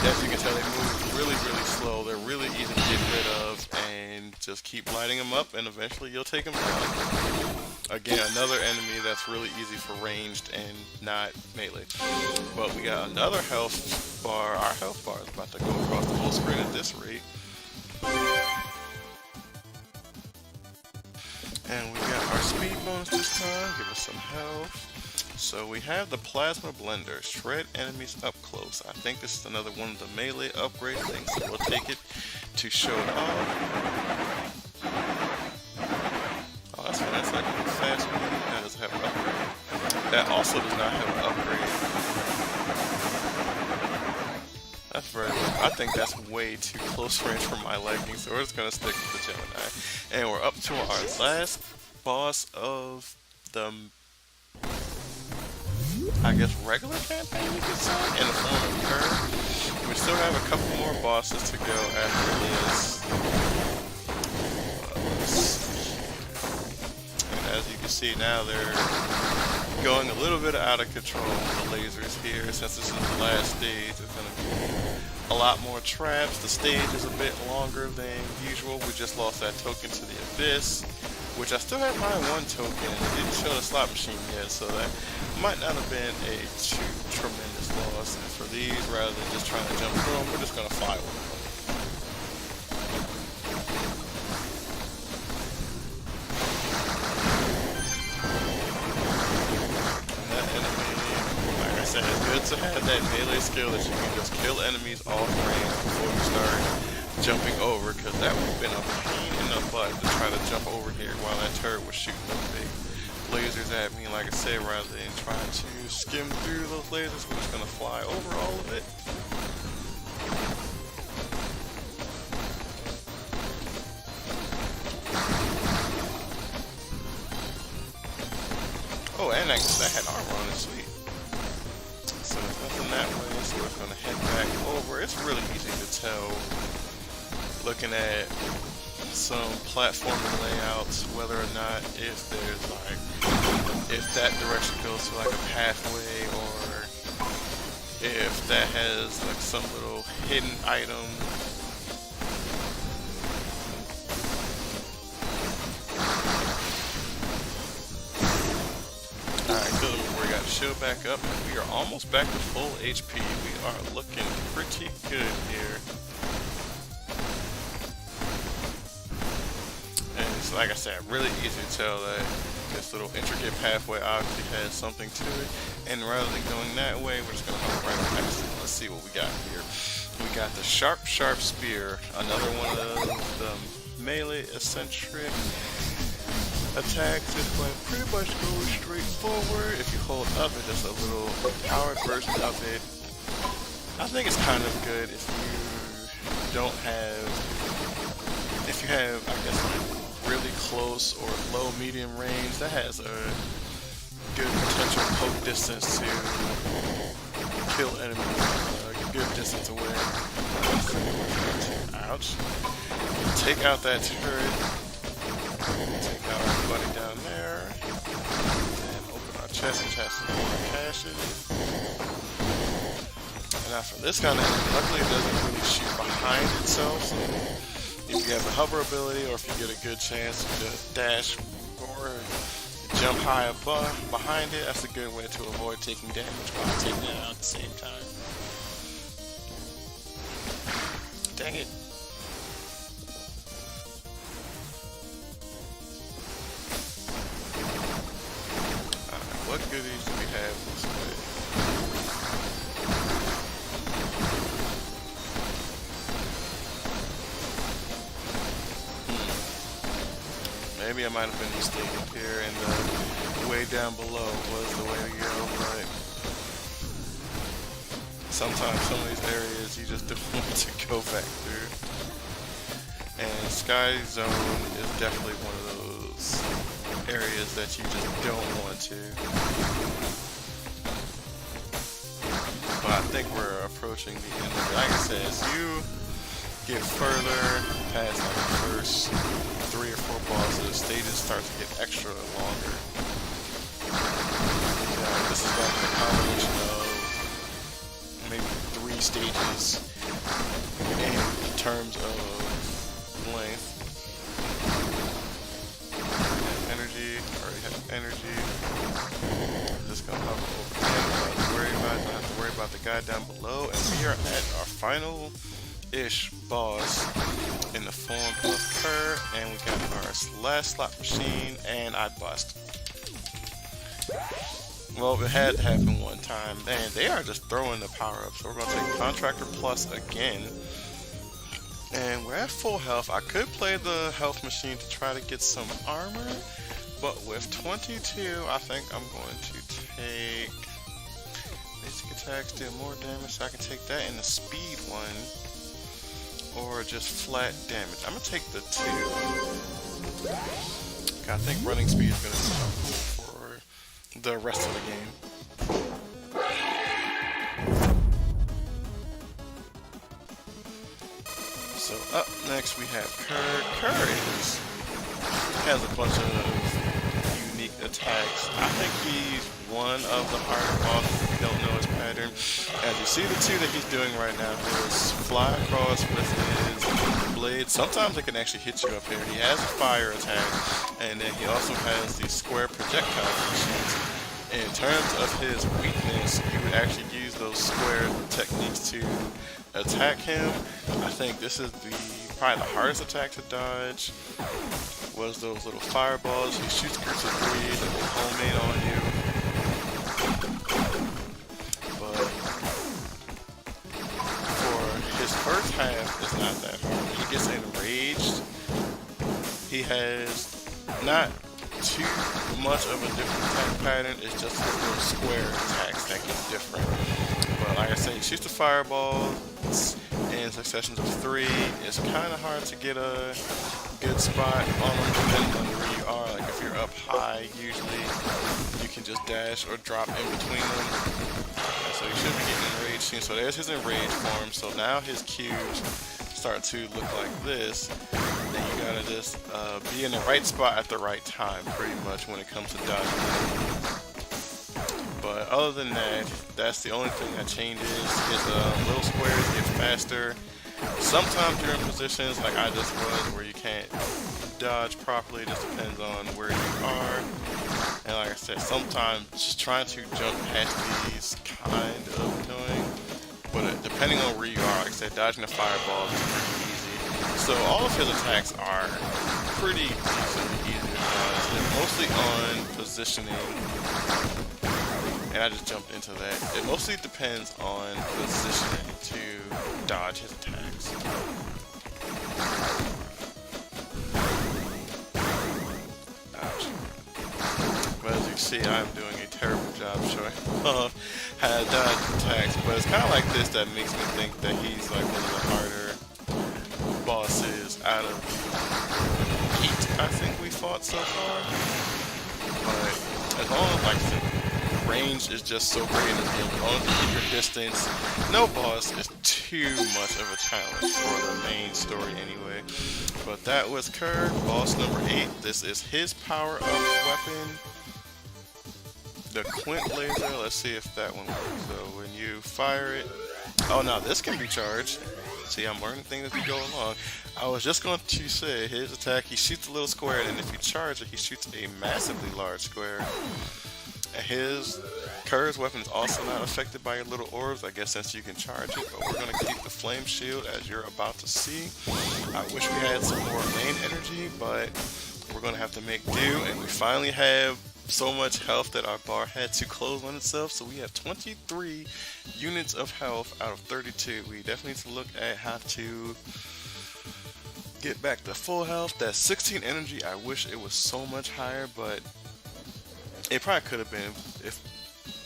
as you can tell, they move really, really slow. They're really easy to get rid of, and just keep lighting them up, and eventually you'll take them down. Again, another enemy that's really easy for ranged and not melee. But we got another health bar. Our health bar is about to go across the whole screen at this rate. And we got our speed bonus this time, give us some health. So we have the plasma blender, shred enemies up close. I think this is another one of the melee upgrade things, so we'll take it to show it off. Oh, that's fine. That's like a fast one. That doesn't have an upgrade. That also does not have an upgrade. That's very low. I think that's way too close range for my liking, so we're just gonna stick with the Gemini. And we're up to our last boss of the, I guess, regular campaign, you could say, in the form of Curve. We still have a couple more bosses to go after this. And as you can see now, they're going a little bit out of control with the lasers here. Since this is the last stage, there's going to be a lot more traps. The stage is a bit longer than usual. We just lost that token to the Abyss, which I still have my one token. It didn't show the slot machine yet, so that might not have been a too tremendous loss. And for these, rather than just trying to jump through them, we're just going to fly with them. It's good to have that melee skill that you can just kill enemies off range before you start jumping over, because that would have been a pain in the butt to try to jump over here while that turret was shooting those big lasers at me. Like I said, rather than trying to skim through those lasers, we're just going to fly over all of it. Oh, and that had armor on it, sweet. So there's nothing that way, so we're going to head back over. It's really easy to tell, looking at some platforming layouts, whether or not if there's like, if that direction goes to like a pathway, or if that has like some little hidden item. Alright, good. We got shield back up, and we are almost back to full HP. We are looking pretty good here. And it's, like I said, really easy to tell that this little intricate pathway obviously has something to it. And rather than going that way, we're just going to hop right next to it. Let's see what we got here. We got the sharp spear, another one of the melee eccentric attacks. This one pretty much goes straight forward. If you hold up, it's just a little powered version of it. I think it's kind of good if you don't have, if you have, I guess, like really close or low medium range. That has a good potential poke distance to kill enemies a good distance away. Ouch. Take out that turret. Take out our buddy down there, and open our chest and have some more caches. And now for this kind of enemy, luckily it doesn't really shoot behind itself, so if you have the hover ability, or if you get a good chance to just dash or jump high above behind it, that's a good way to avoid taking damage while taking it out at the same time. Dang it. What goodies do we have this way? Maybe I might have been mistaken here, and the way down below was the way to go, but sometimes some of these areas you just don't want to go back through. And Sky Zone is definitely one of those areas that you just don't want to. But I think we're approaching the end of it. Like I said, as you get further past like the first 3 or 4 bosses, stages start to get extra longer. This is like a combination of maybe 3 stages in terms of length. Energy, already have energy. I'm just gonna hover over him, don't have to worry about the guy down below, and we are at our final-ish boss in the form of Kerr, and we got our last slot machine, and I bust. Well, it had to happen one time, and they are just throwing the power up. So we're gonna take Contractor Plus again. And we're at full health. I could play the health machine to try to get some armor, but with 22, I think I'm going to take basic attacks, deal more damage, so I can take that in the speed one, or just flat damage. I'm gonna take the 2. I think running speed is gonna be helpful for the rest of the game. So up next we have Kerr. Kerr has a bunch of unique attacks. I think he's one of the harder bosses if you don't know his pattern. As you see, the 2 that he's doing right now is fly across with his blade. Sometimes it can actually hit you up here. He has a fire attack, and then he also has these square projectile machines. In terms of his weakness, you would actually use those square techniques to attack him. I think this is probably the hardest attack to dodge. Was those little fireballs. He shoots groups of 3 that will home in on you. But for his first half, it's not that hard. He gets enraged. He has not too much of a different attack pattern. It's just his little square attacks that get different. But like I said, he shoots the fireball in successions of 3. It's kind of hard to get a good spot on them depending on where you are. Like if you're up high, usually you can just dash or drop in between them. So you should be getting enraged soon. So there's his enraged form. So now his cubes start to look like this. Then you gotta just be in the right spot at the right time, pretty much, when it comes to dodging. But other than that, that's the only thing that changes. His little squares get faster. Sometimes you're in positions like I just was where you can't dodge properly. It just depends on where you are. And like I said, sometimes just trying to jump past these kind of annoying. But depending on where you are, like I said, dodging the fireballs is pretty easy. So all of his attacks are pretty decently easy to dodge. They're mostly on positioning. And I just jumped into that. It mostly depends on positioning to dodge his attacks. Ouch. But as you see, I'm doing a terrible job showing off how to dodge attacks. But it's kind of like this that makes me think that he's like one of the harder bosses out of 8 I think we fought so far. But as long as, like I said, range is just so great in this game. As long as you keep your distance, no boss is too much of a challenge for the main story anyway. But that was Kerr, boss number 8. This is his power-up weapon, the Quint laser. Let's see if that one works. So when you fire it, oh no, this can be charged. See, I'm learning things as we go along. I was just going to say, his attack, he shoots a little square, and if you charge it, he shoots a massively large square. Kerr's weapon is also not affected by your little orbs, I guess, since you can charge it, but we're going to keep the flame shield as you're about to see. I wish we had some more main energy, but we're going to have to make do, and we finally have so much health that our bar had to close on itself, so we have 23 units of health out of 32. We definitely need to look at how to get back to full health. That's 16 energy. I wish it was so much higher, but it probably could have been if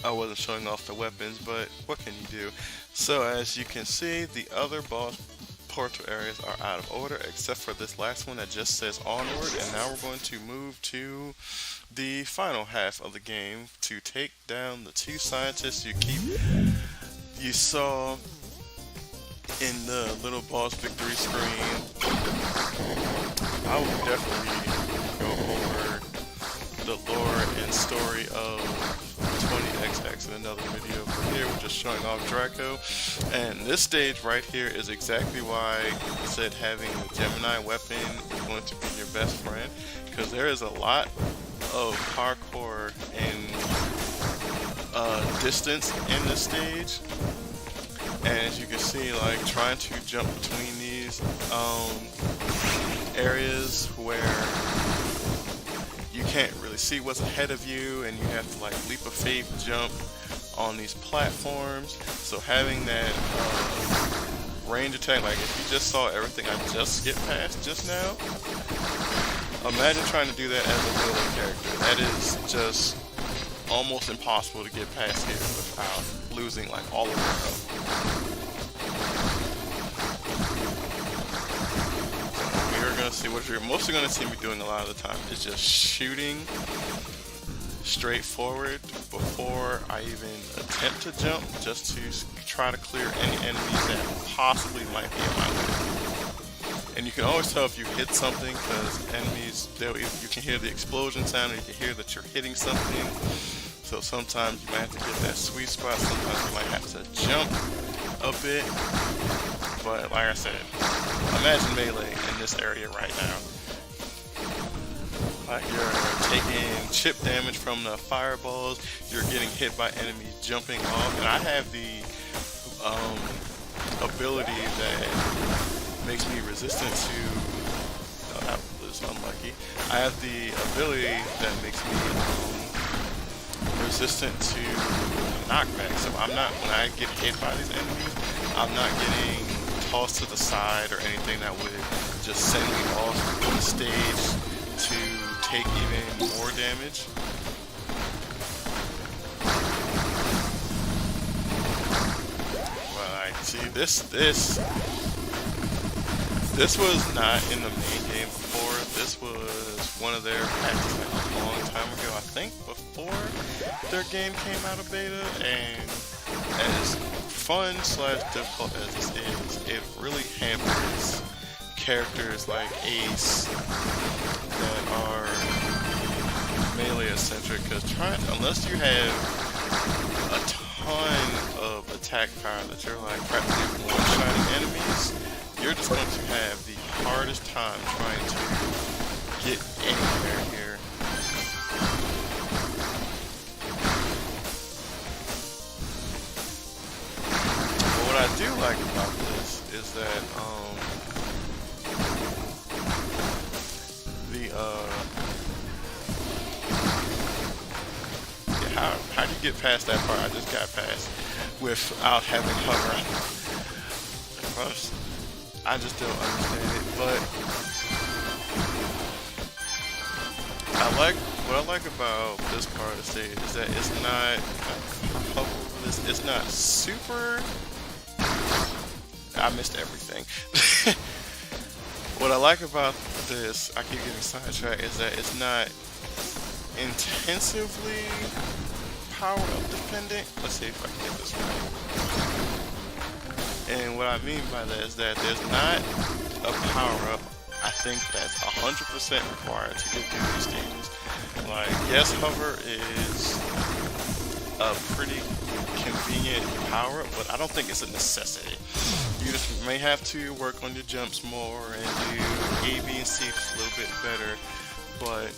I wasn't showing off the weapons, but what can you do? So as you can see, the other boss portal areas are out of order except for this last one that just says onward, and now we're going to move to the final half of the game to take down the 2 scientists you saw in the little boss victory screen, I will definitely go over the lore and story of 20XX in another video. But here we're just showing off Draco, and this stage right here is exactly why I said having the Gemini weapon is going to be your best friend, because there is a lot of parkour and distance in this stage. And as you can see, like trying to jump between these areas where you can't really see what's ahead of you, and you have to like leap of faith jump on these platforms. So having that range attack, like if you just saw everything I just skipped past just now, imagine trying to do that as a melee character. That is just almost impossible to get past here without losing like all of your health. We are going to see what you're mostly going to see me doing a lot of the time is just shooting straight forward before I even attempt to jump, just to try to clear any enemies that possibly might be in my way. And you can always tell if you hit something, because enemies, you can hear the explosion sound, and you can hear that you're hitting something. So sometimes you might have to get that sweet spot, sometimes you might have to jump a bit. But like I said, imagine melee in this area right now. Like you're taking chip damage from the fireballs, you're getting hit by enemies jumping off, and I have the ability that makes me resistant to, oh, that was unlucky. I have the ability that makes me resistant to knockback, so I'm not, when I get hit by these enemies, I'm not getting tossed to the side or anything that would just send me off the stage to take even more damage. Well, I see this was not in the main game before. This was one of their patches a long time ago, I think before their game came out of beta, and as fun / difficult as this is, it really hampers characters like Ace that are melee eccentric, because unless you have a ton of attack power that you're like practically one-shotting enemies, you're just going to have the hardest time trying to get anywhere here. But what I do like about this is that how do you get past that part I just got past without having hover? I just don't understand it, but what I like about this part of the stage is that it's not super. I missed everything. What I like about this, I keep getting sidetracked, is that it's not intensively power-up dependent. Let's see if I can get this right. And what I mean by that is that there's not a power-up, I think, that's 100% required to get through these stages. Like, yes, hover is a pretty convenient power-up, but I don't think it's a necessity. You just may have to work on your jumps more and do A, B, and C just a little bit better, but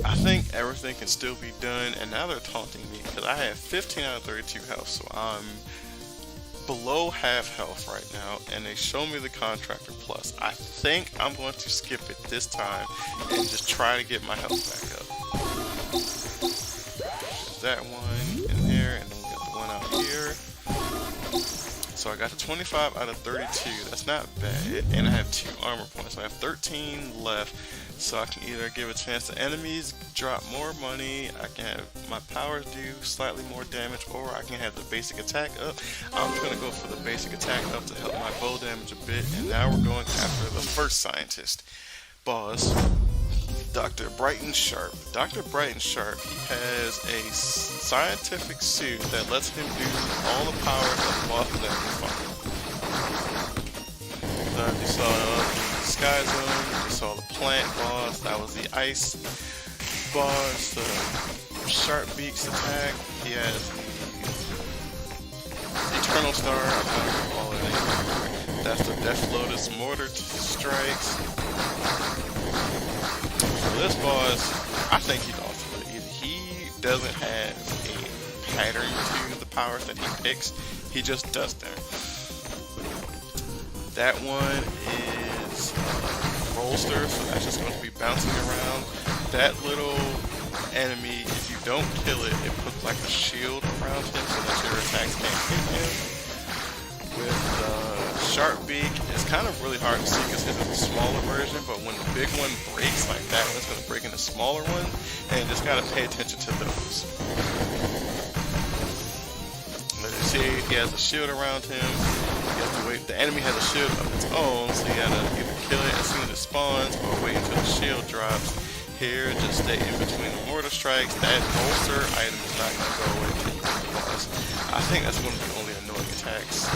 I think everything can still be done. And now they're taunting me because I have 15 out of 32 health, so I'm below half health right now, and they show me the Contractor Plus. I think I'm going to skip it this time and just try to get my health back up. That one in there, and then we got the one out here. So I got the 25 out of 32. That's not bad, and I have 2 armor points. So I have 13 left. So I can either give a chance to enemies, drop more money, I can have my powers do slightly more damage, or I can have the basic attack up. I'm just going to go for the basic attack up to help my bow damage a bit. And now we're going after the first scientist boss, Dr. Brighton Sharp. Dr. Brighton Sharp, he has a scientific suit that lets him do all the powers of the boss that he fought. up, you saw the Sky Zone, you saw the plant boss, that was the ice boss, the Sharp Beak's attack, he has the Eternal Star, I don't know all of it. That's the Death Lotus Mortar Strikes. So this boss, I think he's ultimate. He doesn't have a pattern to the powers that he picks, he just does them. That one is Rollster, so that's just going to be bouncing around. That little enemy, if you don't kill it, it puts like a shield around him so that your attacks can't hit him. With Sharp Beak, it's kind of really hard to see because it's a smaller version, but when the big one breaks like that one, it's going to break into smaller one, and you just got to pay attention to those. As you see, he has a shield around him. You have to wait. The enemy has a shield of its own, so you gotta either kill it as soon as it spawns or wait until the shield drops. Here, just stay in between the mortar strikes. That bolster item is not gonna go away until you kill the boss. I think that's one of the only annoying attacks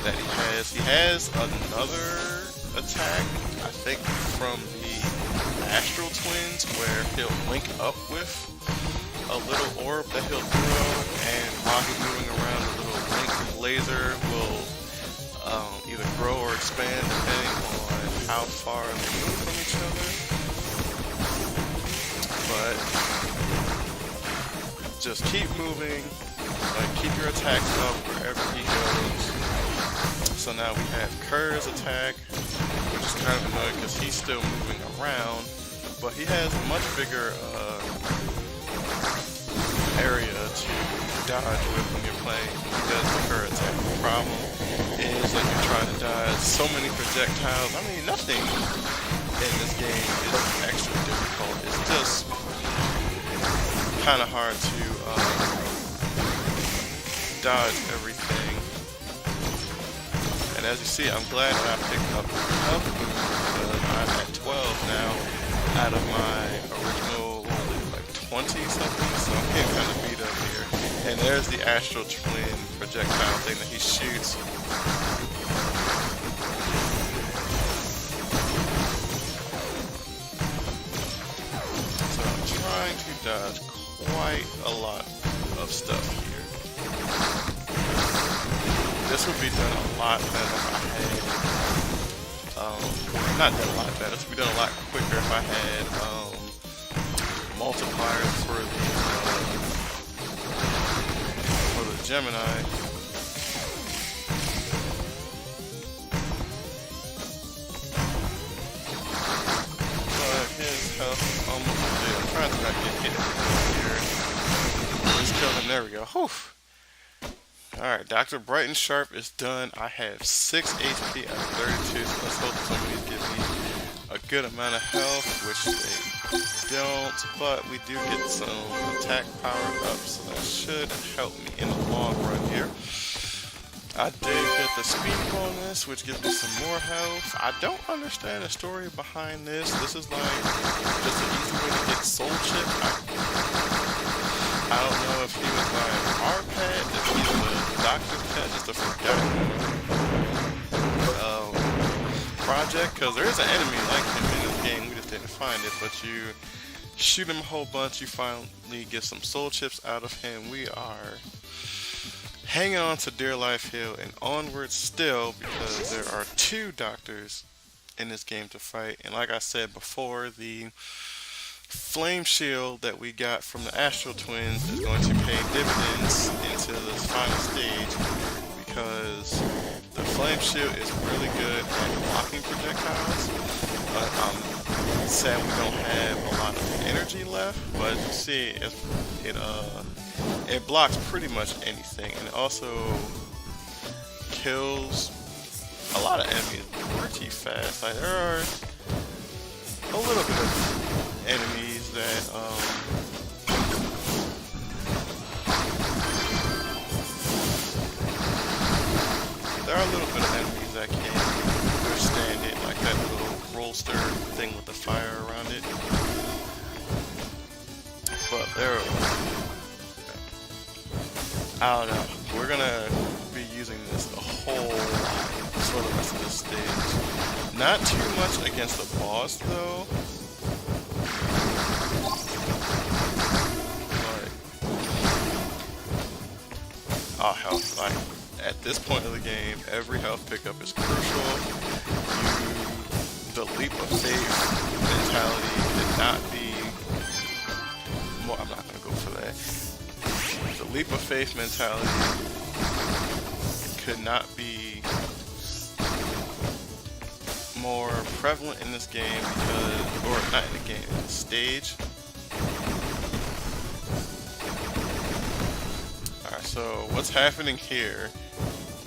that he has. He has another attack, I think, from the Astral Twins, where he'll link up with a little orb that he'll throw, and while he's moving around, the little link laser will either grow or expand depending on how far they move from each other. But just keep moving, like keep your attacks up wherever he goes. So now we have Kerr's attack, which is kind of annoying because he's still moving around, but he has a much bigger area to dodge with when you're playing. He does the Kerr attack. The problem is that you're trying to dodge so many projectiles. I mean, nothing in this game is extra difficult. It's just kind of hard to dodge everything. And as you see, I'm glad that I picked up the health boost because I'm at 12 now out of my original 20 something, so I'm getting kind of beat up here. And there's the Astral Twin projectile thing that he shoots. So I'm trying to dodge quite a lot of stuff here. This would be done a lot better if I had, not done a lot better, this would be done a lot quicker if I had, multipliers for the Gemini. But his health is almost dead. I'm trying to not get hit here. Let's kill him. There we go. Whew. Alright, Dr. Brighton Sharp is done. I have 6 HP out of 32, so let's hope somebody gives me a good amount of health, which they don't, but we do get some attack power up, so that should help me in the long run here. I did get the speed bonus, which gives me some more health. I don't understand the story behind this. This is like just an easy way to get soul chip. I don't know if he was like our pet, if he's the doctor's pet, just a forgotten project, because there is an enemy like him in this game, we just didn't find it, but you shoot him a whole bunch, you finally get some soul chips out of him. We are hanging on to Dear Life Hill and onward still, because there are 2 doctors in this game to fight, and like I said before, the flame shield that we got from the Astral Twins is going to pay dividends into this final stage, because the flame shield is really good at blocking projectiles, but I'm sad we don't have a lot of energy left, but as you see, it blocks pretty much anything, and it also kills a lot of enemies pretty fast. Like, there are a little bit of enemies that there are a little bit of enemies that can't withstand it, like that little rollster thing with the fire around it. But I don't know. We're gonna be using this a whole lot. for the rest of this stage. Not too much against the boss though. But health, like at this point of the game, every health pickup is crucial. The leap of faith mentality did not be. Well, I'm not gonna go for that. The leap of faith mentality could not be more prevalent in this game because, or not in the game, in the stage. Alright, so what's happening here,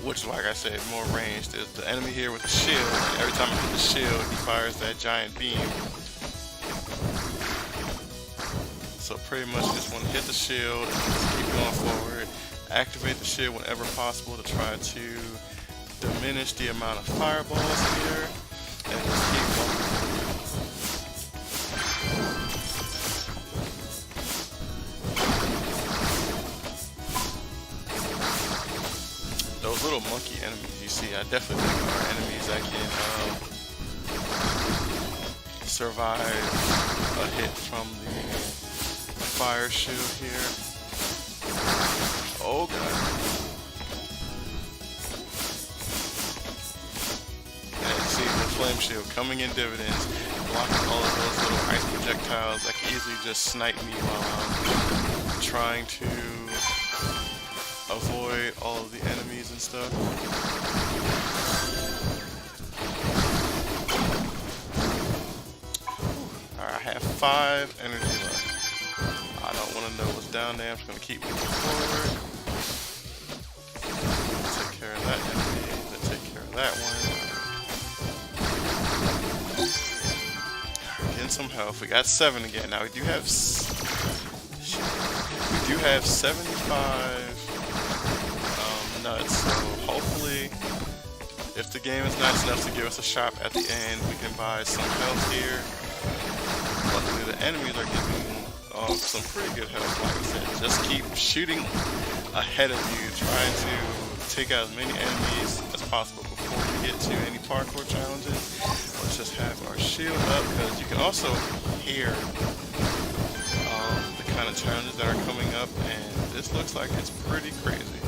which like I said, more ranged, is the enemy here with the shield, and every time I hit the shield, he fires that giant beam. So pretty much just want to hit the shield and just keep going forward, activate the shield whenever possible to try to diminish the amount of fireballs here, and just keep walking. Those little monkey enemies you see, I definitely think are enemies that can survive a hit from the fire shield here. Oh god. And you see the flame shield coming in dividends, blocking all of those little ice projectiles that can easily just snipe me while I'm trying to avoid all of the enemies and stuff. Alright, I have 5 energy left. I don't want to know what's down there. I'm just going to keep moving forward. Take care of that enemy. Then take care of that one. Getting some health. We got 7 again. Now we do have 75 nuts. So hopefully, if the game is nice enough to give us a shop at the end, we can buy some health here. Luckily, the enemies are giving some pretty good health. Like I said, just keep shooting ahead of you, trying to take out as many enemies as possible before you get to any parkour challenges. Let's just have our shield up because you can also hear the kind of challenges that are coming up, and this looks like it's pretty crazy.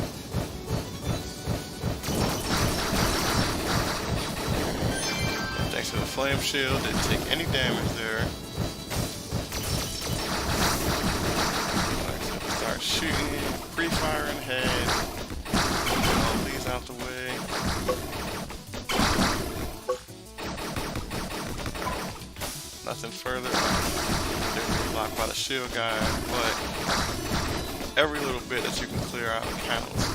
And thanks to the flame shield, didn't take any damage there. Shooting, pre-firing ahead, all these out the way. Nothing further. They're blocked by the shield guy, but every little bit that you can clear out counts.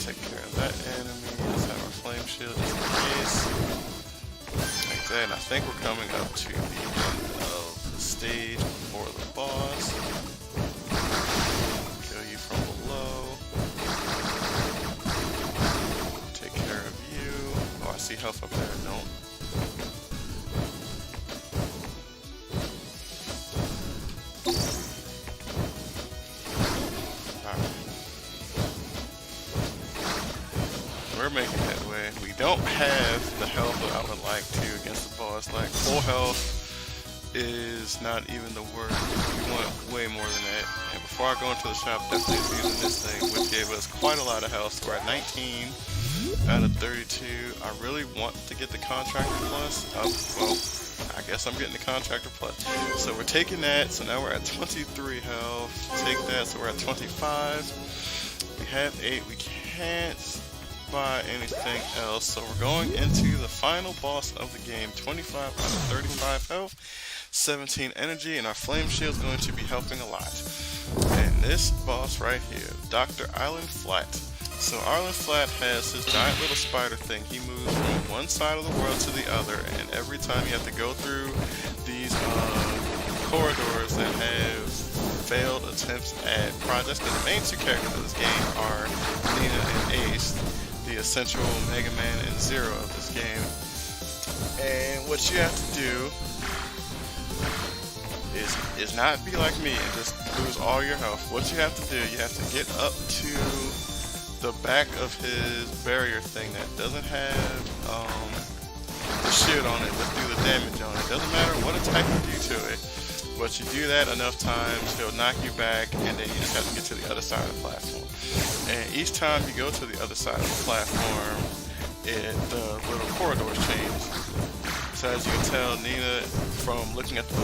Take care of that enemy. Let's have our flame shield just in case. Like that, and I think we're coming up to the end of stage before the boss. Kill you from below. Take care of you. Oh, I see health up there. Don't. Alright. We're making headway. We don't have the health that I would like to against the boss. Like full health is not even the word. We want way more than that. And before I go into the shop, definitely using this thing, which gave us quite a lot of health. So we're at 19 out of 32. I really want to get the Contractor Plus. Well, I guess I'm getting the Contractor Plus. So we're taking that. So now we're at 23 health. Take that. So we're at 25. We have 8. We can't buy anything else. So we're going into the final boss of the game. 25 out of 35 health. 17 energy, and our flame shield is going to be helping a lot. And this boss right here, Dr. Island Flat. So Island Flat has this giant little spider thing. He moves from one side of the world to the other, and every time you have to go through these corridors that have failed attempts at projects. Because the main 2 characters of this game are Nina and Ace, the essential Mega Man and Zero of this game. And what you have to do is not be like me and just lose all your health. What you have to do, you have to get up to the back of his barrier thing that doesn't have the shield on it, but do the damage on it. Doesn't matter what attack you do to it, but you do that enough times, he'll knock you back, and then you just have to get to the other side of the platform. And each time you go to the other side of the platform, the little corridors change. So as you can tell, Nina, from looking at the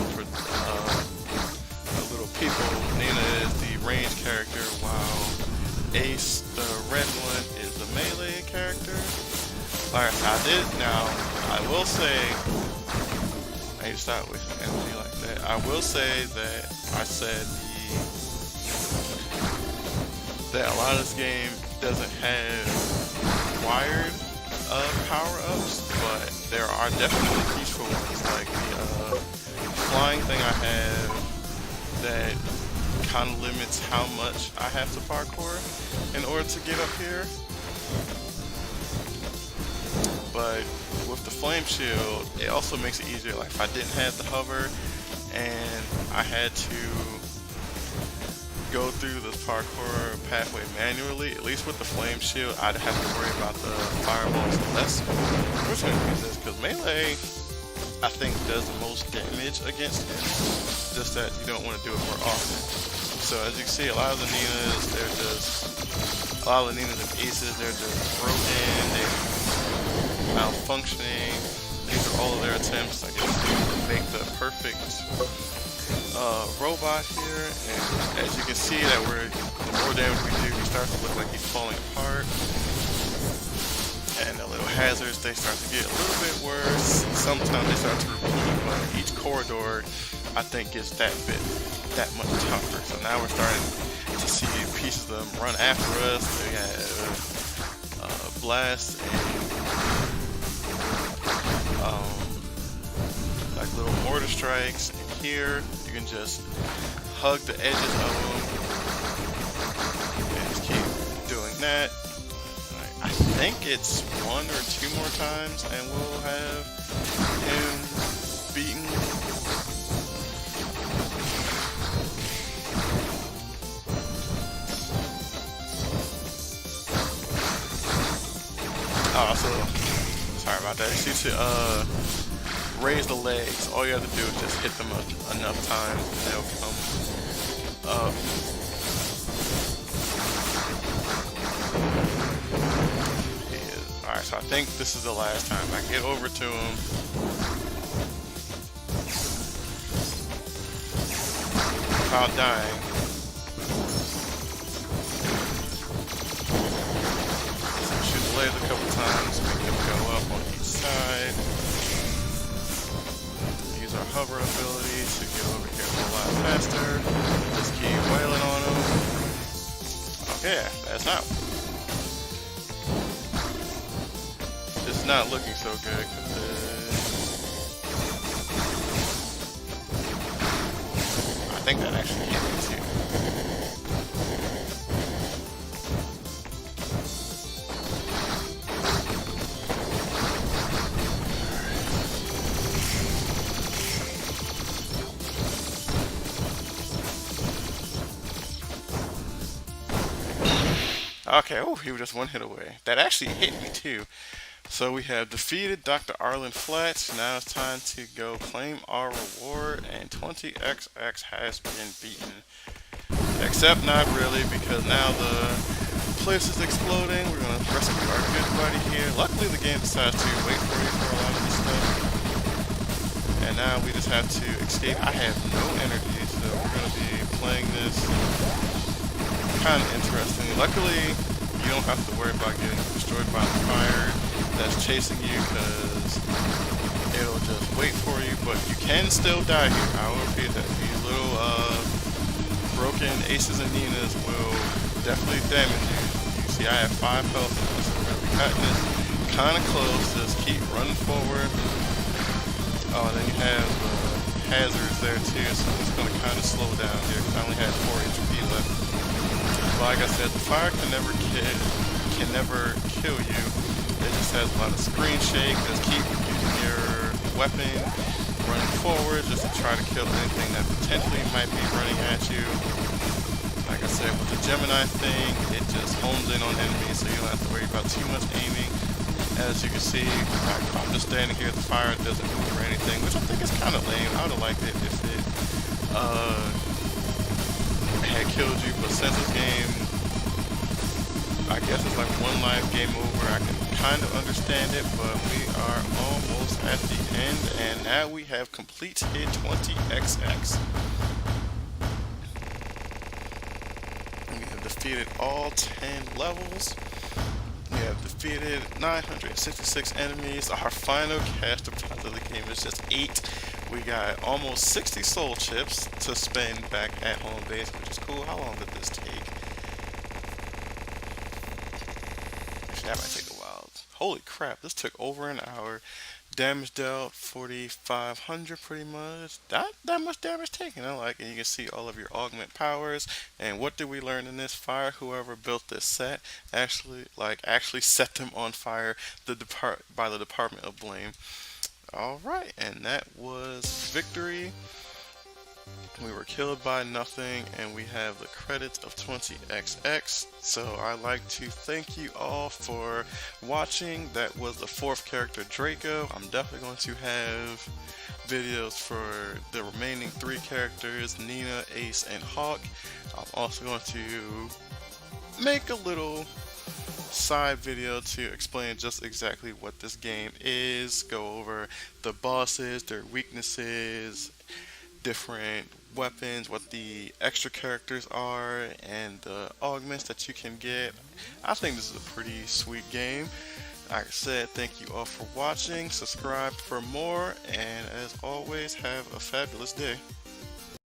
little people, Nina is the range character, while Ace, the red one, is the melee character. Alright, so I will say, I need to stop with energy like that. I will say that I said that a lot of this game doesn't have wired power-ups, but there are definitely peaceful ones, like the flying thing I have that kind of limits how much I have to parkour in order to get up here. But with the flame shield, it also makes it easier. Like if I didn't have the hover and I had to go through this parkour pathway manually, at least with the flame shield, I'd have to worry about the fireballs less. We're just gonna use this because melee, I think, does the most damage against him. Just that you don't want to do it more often. So as you can see, a lot of the Ninas and Aces, they're just broken, they're malfunctioning. These are all of their attempts, I guess, to make the perfect robot here. And as you can see, that the more damage we do, he starts to look like he's falling apart. And the little hazards, they start to get a little bit worse. Sometimes they start to repeat, but each corridor, I think, gets that much tougher. So now we're starting to see pieces of them run after us. They have blasts and like little mortar strikes. And here you can just hug the edges of them and just keep doing that. I think it's 1 or 2 more times and we'll have him beaten. Oh, so sorry about that. You see, to raise the legs, all you have to do is just hit them enough times and they'll come up. Alright, so I think this is the last time I can get over to him. Without dying. So shoot the legs a couple times, make them go up on each side. Use our hover ability to get over here a whole lot faster. Just keep wailing on them. Okay, that's not. It's not looking so good because I think that actually hit me too. Okay, oh, he was just 1 hit away. That actually hit me too. So we have defeated Dr. Arlen Flats. Now it's time to go claim our reward, and 20XX has been beaten. Except not really, because now the place is exploding. We're going to rescue our good buddy here. Luckily the game decides to wait for you for a lot of this stuff. And now we just have to escape. I have no energy, so we're going to be playing this kind of interesting. Luckily, you don't have to worry about getting destroyed by the fire that's chasing you, because it'll just wait for you, but you can still die here. I will repeat that. These little broken Aces and Ninas will definitely damage you. You see I have 5 health now, so we're going to be cutting this kind of close. Just keep running forward. Oh, and then you have hazards there too, so it's going to kind of slow down here, because I only have 4 HP left. Like I said, the fire can never kill you. It just has a lot of screen shake. Just keep using your weapon, running forward, just to try to kill anything that potentially might be running at you. Like I said, with the Gemini thing, it just hones in on enemies, so you don't have to worry about too much aiming. As you can see, I'm just standing here, the fire doesn't move or anything, which I think is kind of lame. I would have liked it if it had killed you, but since this game, I guess it's like one life game over, I can kind of understand it, but we are almost at the end, and now we have completed 20XX. We have defeated all 10 levels. We have defeated 966 enemies. Our final cash deposit of the game is just 8. We got almost 60 soul chips to spend back at home base, which is cool. How long did this take? Actually, that might take a while. Holy crap, this took over an hour. Damage dealt 4,500 pretty much. That much damage taken. I like it. You can see all of your augment powers. And what did we learn in this fire? Whoever built this set actually set them on fire by the Department of Blame. Alright, and that was victory. We were killed by nothing, and we have the credits of 20XX. So I'd like to thank you all for watching. That was the 4th character, Draco. I'm definitely going to have videos for the remaining 3 characters, Nina, Ace, and Hawk. I'm also going to make a little side video to explain just exactly what this game is, go over the bosses, their weaknesses, different weapons, what the extra characters are, and the augments that you can get. I think this is a pretty sweet game. Like I said, thank you all for watching, subscribe for more, and as always, have a fabulous day.